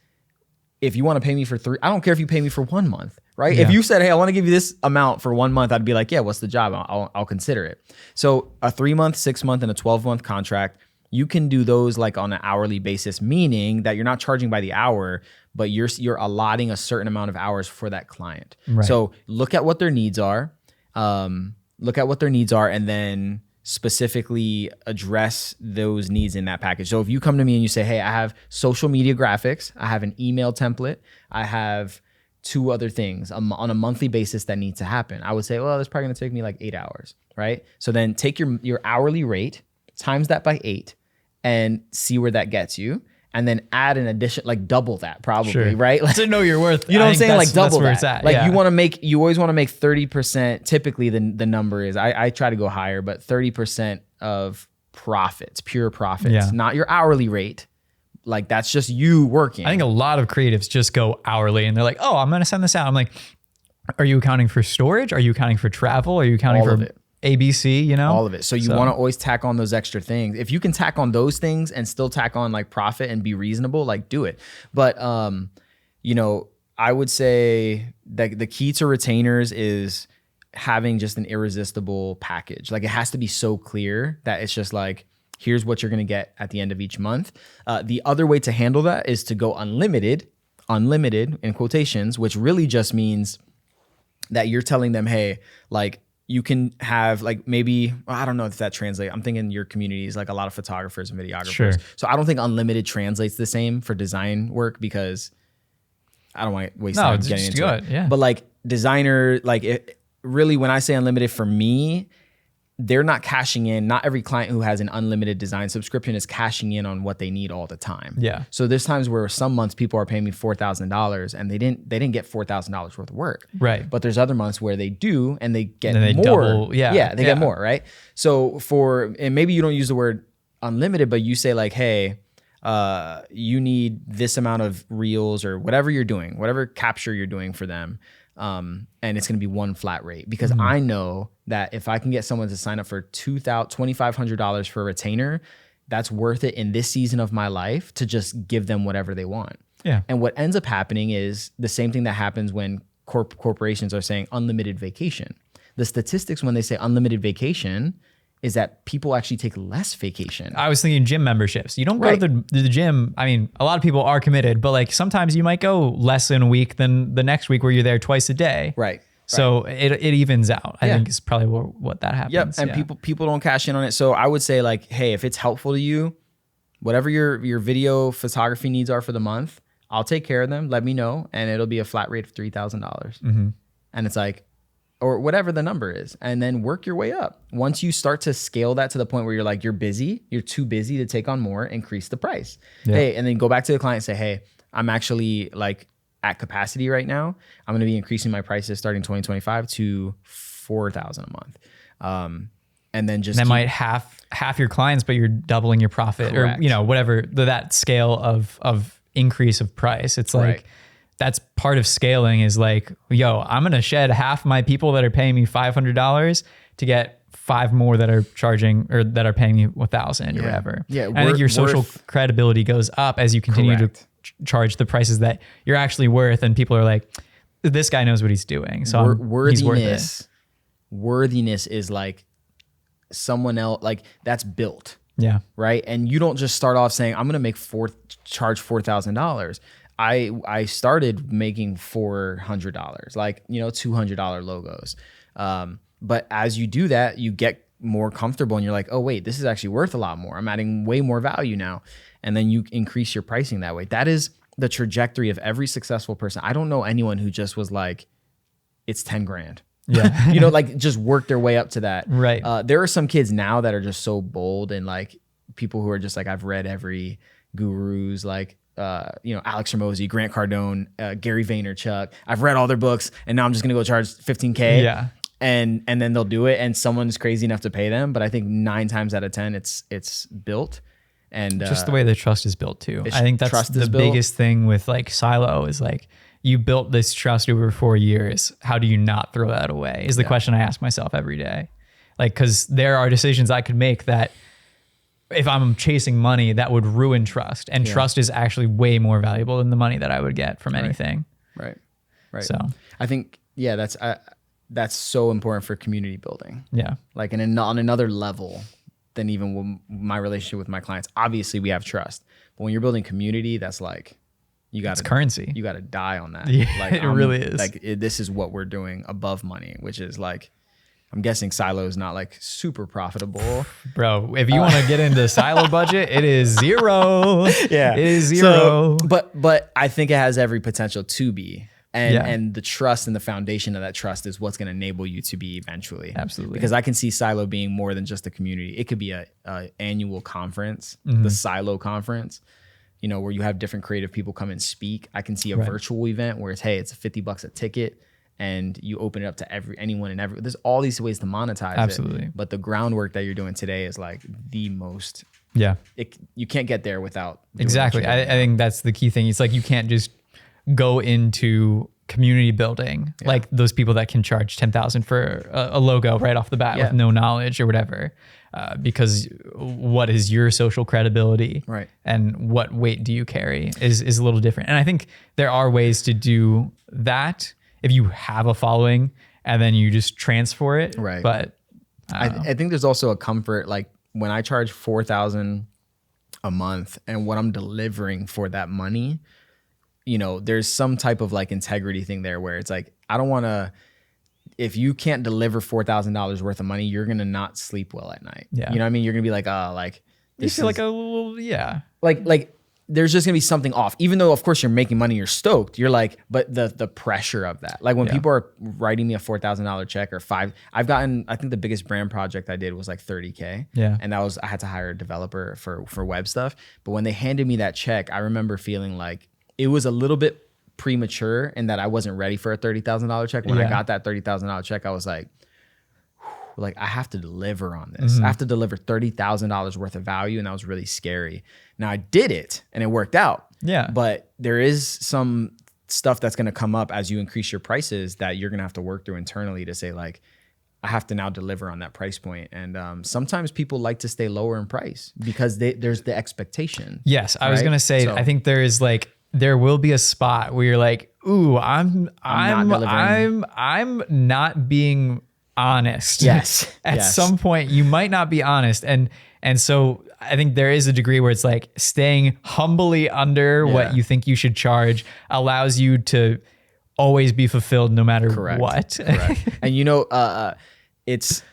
if you want to pay me for 3, I don't care if you pay me for 1 month, right? Yeah. If you said, hey, I want to give you this amount for 1 month, I'd be like, yeah, what's the job? I'll consider it. So a 3-month, 6-month, and a 12-month contract, you can do those like on an hourly basis, meaning that you're not charging by the hour, but you're allotting a certain amount of hours for that client. Right. So look at what their needs are. And then specifically address those needs in that package. So if you come to me and you say, hey, I have social media graphics, I have an email template, I have 2 other things on a monthly basis that need to happen, I would say, well, that's probably gonna take me like 8 hours, right? So then take your hourly rate, times that by 8, and see where that gets you. And then add an addition, like double that probably, Sure. right? Like, To know your worth. you know what I'm saying? Like double that's where that. it's at. Like yeah. you always want to make 30%. Typically the number is, I try to go higher, but 30% of profits, pure profits, Yeah. not your hourly rate. Like that's just you working. I think a lot of creatives just go hourly and they're like, oh, I'm going to send this out. I'm like, are you accounting for storage? Are you accounting for travel? Are you accounting All for of it. ABC, you know? All of it. So you want to always tack on those extra things. If you can tack on those things and still tack on like profit and be reasonable, like do it. But, I would say that the key to retainers is having just an irresistible package. Like it has to be so clear that it's just like, here's what you're going to get at the end of each month. The other way to handle that is to go unlimited in quotations, which really just means that you're telling them, hey, like, you can have like maybe, I don't know if that translates. I'm thinking your community is like a lot of photographers and videographers. Sure. So I don't think unlimited translates the same for design work because I don't want to waste time getting into it. Yeah. But like designer, like it really, when I say unlimited for me, they're not cashing in. Not every client who has an unlimited design subscription is cashing in on what they need all the time. Yeah. So there's times where some months people are paying me $4,000 and they didn't get $4,000 worth of work. Right. But there's other months where they do and they get And they more. double, yeah. Yeah, they Yeah. get more, right? So and maybe you don't use the word unlimited, but you say like, hey, you need this amount of reels or whatever you're doing, whatever capture you're doing for them. And it's going to be one flat rate because I know that if I can get someone to sign up for $2,500 for a retainer, that's worth it in this season of my life to just give them whatever they want. Yeah. And what ends up happening is the same thing that happens when corporations are saying unlimited vacation. The statistics when they say unlimited vacation is that people actually take less vacation. I was thinking gym memberships. You don't go to the gym. I mean, a lot of people are committed, but like sometimes you might go less in a week than the next week where you're there twice a day. Right. So it evens out. I think is probably what that happens. Yep. And people don't cash in on it. So I would say like, hey, if it's helpful to you, whatever your video photography needs are for the month, I'll take care of them. Let me know. And it'll be a flat rate of $3,000. And it's like, or whatever the number is, and then work your way up. Once you start to scale that to the point where you're like, you're too busy to take on more, increase the price. Yeah. Hey, and then go back to the client and say, hey, I'm actually like at capacity right now. I'm going to be increasing my prices starting 2025 to $4,000 a month. And then just might half your clients, but you're doubling your profit. Correct. Or, whatever that scale of increase of price. It's like, Right. That's part of scaling is like, yo, I'm going to shed half my people that are paying me $500 to get 5 more that are charging or that are paying you 1,000 or whatever. Yeah. And I think your social credibility goes up as you continue Correct. to charge the prices that you're actually worth. And people are like, this guy knows what he's doing. So he's worth it. Worthiness is like someone else, like that's built. Yeah. Right. And you don't just start off saying, I'm going to charge $4,000. I started making $400, like, $200 logos. But as you do that, you get more comfortable and you're like, oh wait, this is actually worth a lot more. I'm adding way more value now. And then you increase your pricing that way. That is the trajectory of every successful person. I don't know anyone who just was like, it's 10 grand. Yeah. Like just work their way up to that. Right. There are some kids now that are just so bold and like people who are just like, I've read every gurus like Alex Hormozy, Grant Cardone, Gary Vaynerchuk. I've read all their books, and now I'm just gonna go charge $15K. Yeah. And then they'll do it, and someone's crazy enough to pay them. But I think 9 times out of 10, it's built. And just the way the trust is built too. I think that's the biggest thing with like Silo is like, you built this trust over 4 years. How do you not throw that away? Is the question I ask myself every day. Like, because there are decisions I could make that if I'm chasing money, that would ruin trust. And trust is actually way more valuable than the money that I would get from anything. Right. So I think, that's so important for community building. Yeah. Like on another level than even my relationship with my clients. Obviously we have trust, but when you're building community, that's like, it's currency. You got to die on that. Yeah, like, it really is. Like this is what we're doing above money, which is like, I'm guessing Silo is not like super profitable. Bro, if you want to get into Silo budget, it is zero. Yeah. It is zero. So, but I think it has every potential to be. And the trust and the foundation of that trust is what's going to enable you to be eventually. Absolutely. Because I can see Silo being more than just a community. It could be a annual conference, the Silo conference, where you have different creative people come and speak. I can see a virtual event where it's $50 a ticket. And you open it up to anyone and every. There's all these ways to monetize it. But the groundwork that you're doing today is like the most. Yeah. You can't get there without. Exactly. I think that's the key thing. It's like you can't just go into community building like those people that can charge $10,000 for a logo right off the bat with no knowledge or whatever. Because what is your social credibility, right? And what weight do you carry is a little different. And I think there are ways to do that if you have a following and then you just transfer it. Right. But I think there's also a comfort, like when I charge $4,000 a month and what I'm delivering for that money, there's some type of like integrity thing there where it's like, I don't want to, if you can't deliver $4,000 worth of money, you're going to not sleep well at night. Yeah. You know what I mean? You're going to be like, you feel like a little, like there's just gonna be something off. Even though of course you're making money, you're stoked. You're like, but the pressure of that. Like when people are writing me a $4,000 check or I think the biggest brand project I did was like $30K. Yeah. And I had to hire a developer for web stuff. But when they handed me that check, I remember feeling like it was a little bit premature and that I wasn't ready for a $30,000 check. When I got that $30,000 check, I was like I have to deliver on this. I have to deliver $30,000 worth of value. And that was really scary. Now I did it and it worked out. Yeah. But there is some stuff that's going to come up as you increase your prices that you're going to have to work through internally to say like, I have to now deliver on that price point. And sometimes people like to stay lower in price because there's the expectation. Yes. I was going to say, I think there will be a spot where you're like, ooh, I'm not being honest. Yes. At some point you might not be honest. And so I think there is a degree where it's like staying humbly under what you think you should charge allows you to always be fulfilled no matter what. Correct. And it's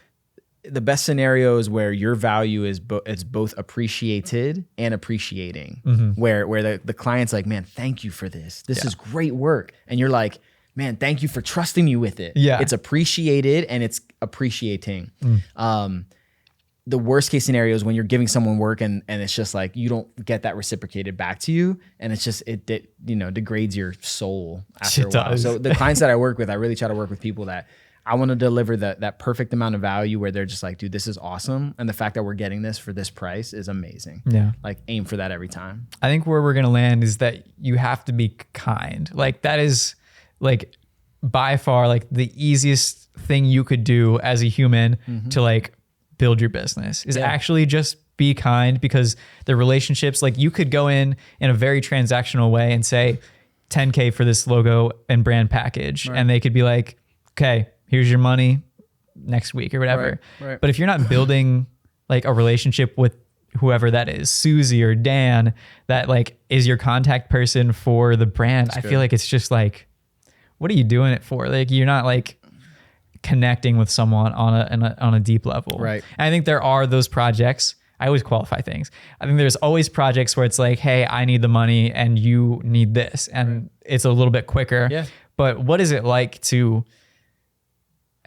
the best scenario is where your value is it's both appreciated and appreciating, where the client's like, man, thank you for this. This is great work. And you're like, man, thank you for trusting me with it. Yeah. It's appreciated and it's appreciating. The worst case scenario is when you're giving someone work and it's just like, you don't get that reciprocated back to you. And it's just, it degrades your soul after a while. So the clients that I work with, I really try to work with people that I want to deliver that perfect amount of value where they're just like, dude, this is awesome. And the fact that we're getting this for this price is amazing. Yeah. Like aim for that every time. I think where we're going to land is that you have to be kind. Like that is like by far like the easiest thing you could do as a human to like build your business is actually just be kind, because the relationships, like you could go in a very transactional way and say $10K for this logo and brand package. And they could be like, okay, here's your money next week or whatever. Right. But if you're not building like a relationship with whoever that is, Susie or Dan, that like is your contact person for the brand, I feel like it's just like, what are you doing it for? Like you're not like connecting with someone on a deep level. Right. And I think there are those projects. I always qualify things. I think there's always projects where it's like, hey, I need the money and you need this. And it's a little bit quicker. Yeah. But what is it like to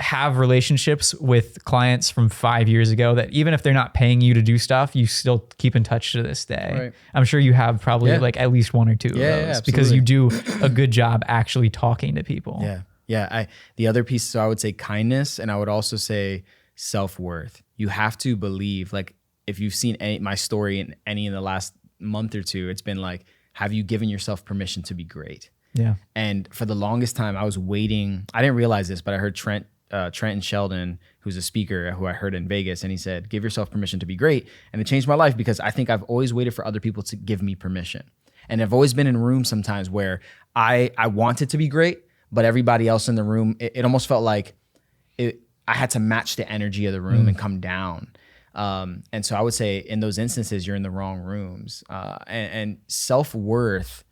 have relationships with clients from 5 years ago that even if they're not paying you to do stuff, you still keep in touch to this day. Right. I'm sure you have probably like at least one or two of those because you do a good job actually talking to people. Yeah. Yeah. The other piece, so I would say kindness, and I would also say self-worth. You have to believe, like if you've seen my story in the last month or two, it's been like, have you given yourself permission to be great? Yeah. And for the longest time, I was waiting. I didn't realize this, but I heard Trenton Sheldon, who's a speaker who I heard in Vegas, and he said, give yourself permission to be great. And it changed my life because I think I've always waited for other people to give me permission. And I've always been in rooms sometimes where I wanted to be great, but everybody else in the room, it almost felt like I had to match the energy of the room and come down. And so I would say in those instances, you're in the wrong rooms. And self-worth,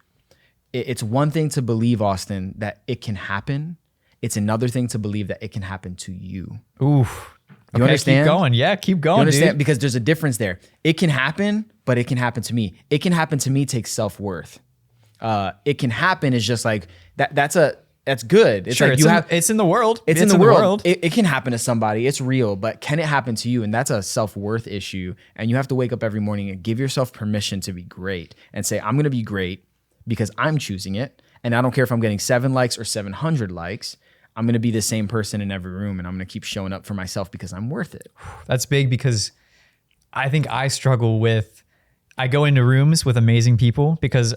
it's one thing to believe, Austin, that it can happen. It's another thing to believe that it can happen to you. Oof. You understand? Keep going. Yeah, keep going, you understand? dude. Because there's a difference there. It can happen, but it can happen to me. It can happen to me takes self-worth. It can happen is just like, that's good. It's sure, like it's in the world. It's in the world. It can happen to somebody. It's real, but can it happen to you? And that's a self-worth issue. And you have to wake up every morning and give yourself permission to be great and say, I'm going to be great because I'm choosing it. And I don't care if I'm getting 7 likes or 700 likes. I'm going to be the same person in every room, and I'm going to keep showing up for myself because I'm worth it. That's big because I think I struggle with, I go into rooms with amazing people because,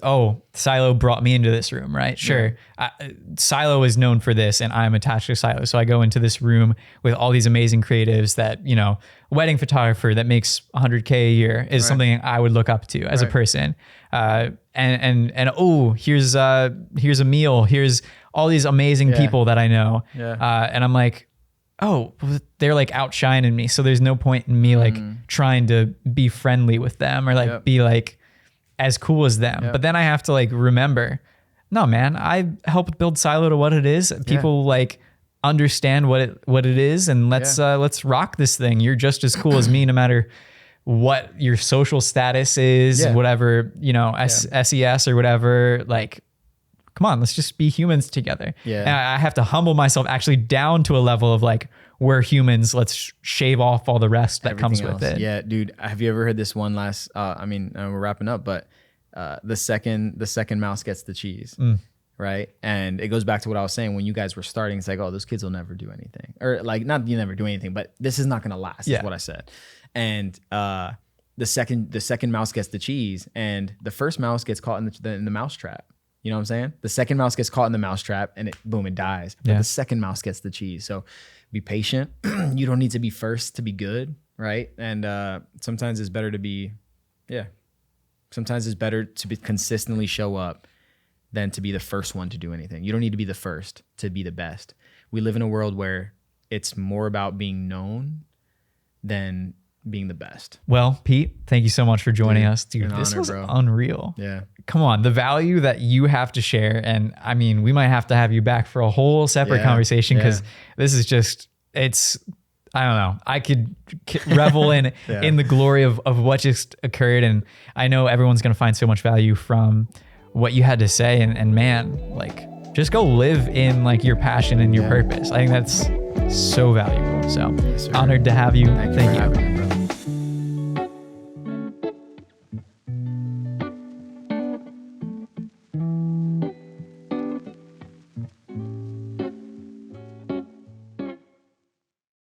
Silo brought me into this room, right? Sure. Yeah. Silo is known for this and I'm attached to Silo. So I go into this room with all these amazing creatives that, wedding photographer that makes 100K a year is something I would look up to as a person. Here's a meal. Here's all these amazing people that I know. Yeah. And I'm like, they're like outshining me. So there's no point in me like trying to be friendly with them or like be like as cool as them. But then I have to like remember, no, man, I helped build Silo to what it is. People like understand what it is, and let's rock this thing. You're just as cool as me, no matter what your social status is, whatever, SES or whatever, like, come on, let's just be humans together. Yeah. And I have to humble myself actually down to a level of like, we're humans, let's shave off all the rest that comes with it. Yeah, dude. Have you ever heard this one last, we're wrapping up, but the second mouse gets the cheese, right? And it goes back to what I was saying when you guys were starting. It's like, those kids will never do anything. Or like, not you never do anything, but this is not going to last, is what I said. And the second mouse gets the cheese, and the first mouse gets caught in the mouse trap. You know what I'm saying? The second mouse gets caught in the mouse trap and it dies. But the second mouse gets the cheese. So be patient. You don't need to be first to be good, right? And sometimes it's better to be, sometimes it's better to be consistently show up than to be the first one to do anything. You don't need to be the first to be the best. We live in a world where it's more about being known than being the best. Well, Pete, thank you so much for joining us. Dude, this was unreal. Yeah. Come on, the value that you have to share. And I mean, we might have to have you back for a whole separate conversation because this is just, I don't know. I could revel in the glory of what just occurred. And I know everyone's going to find so much value from what you had to say. And man, like, just go live in like your passion and your purpose. I think that's so valuable. So honored to have you. Thank you.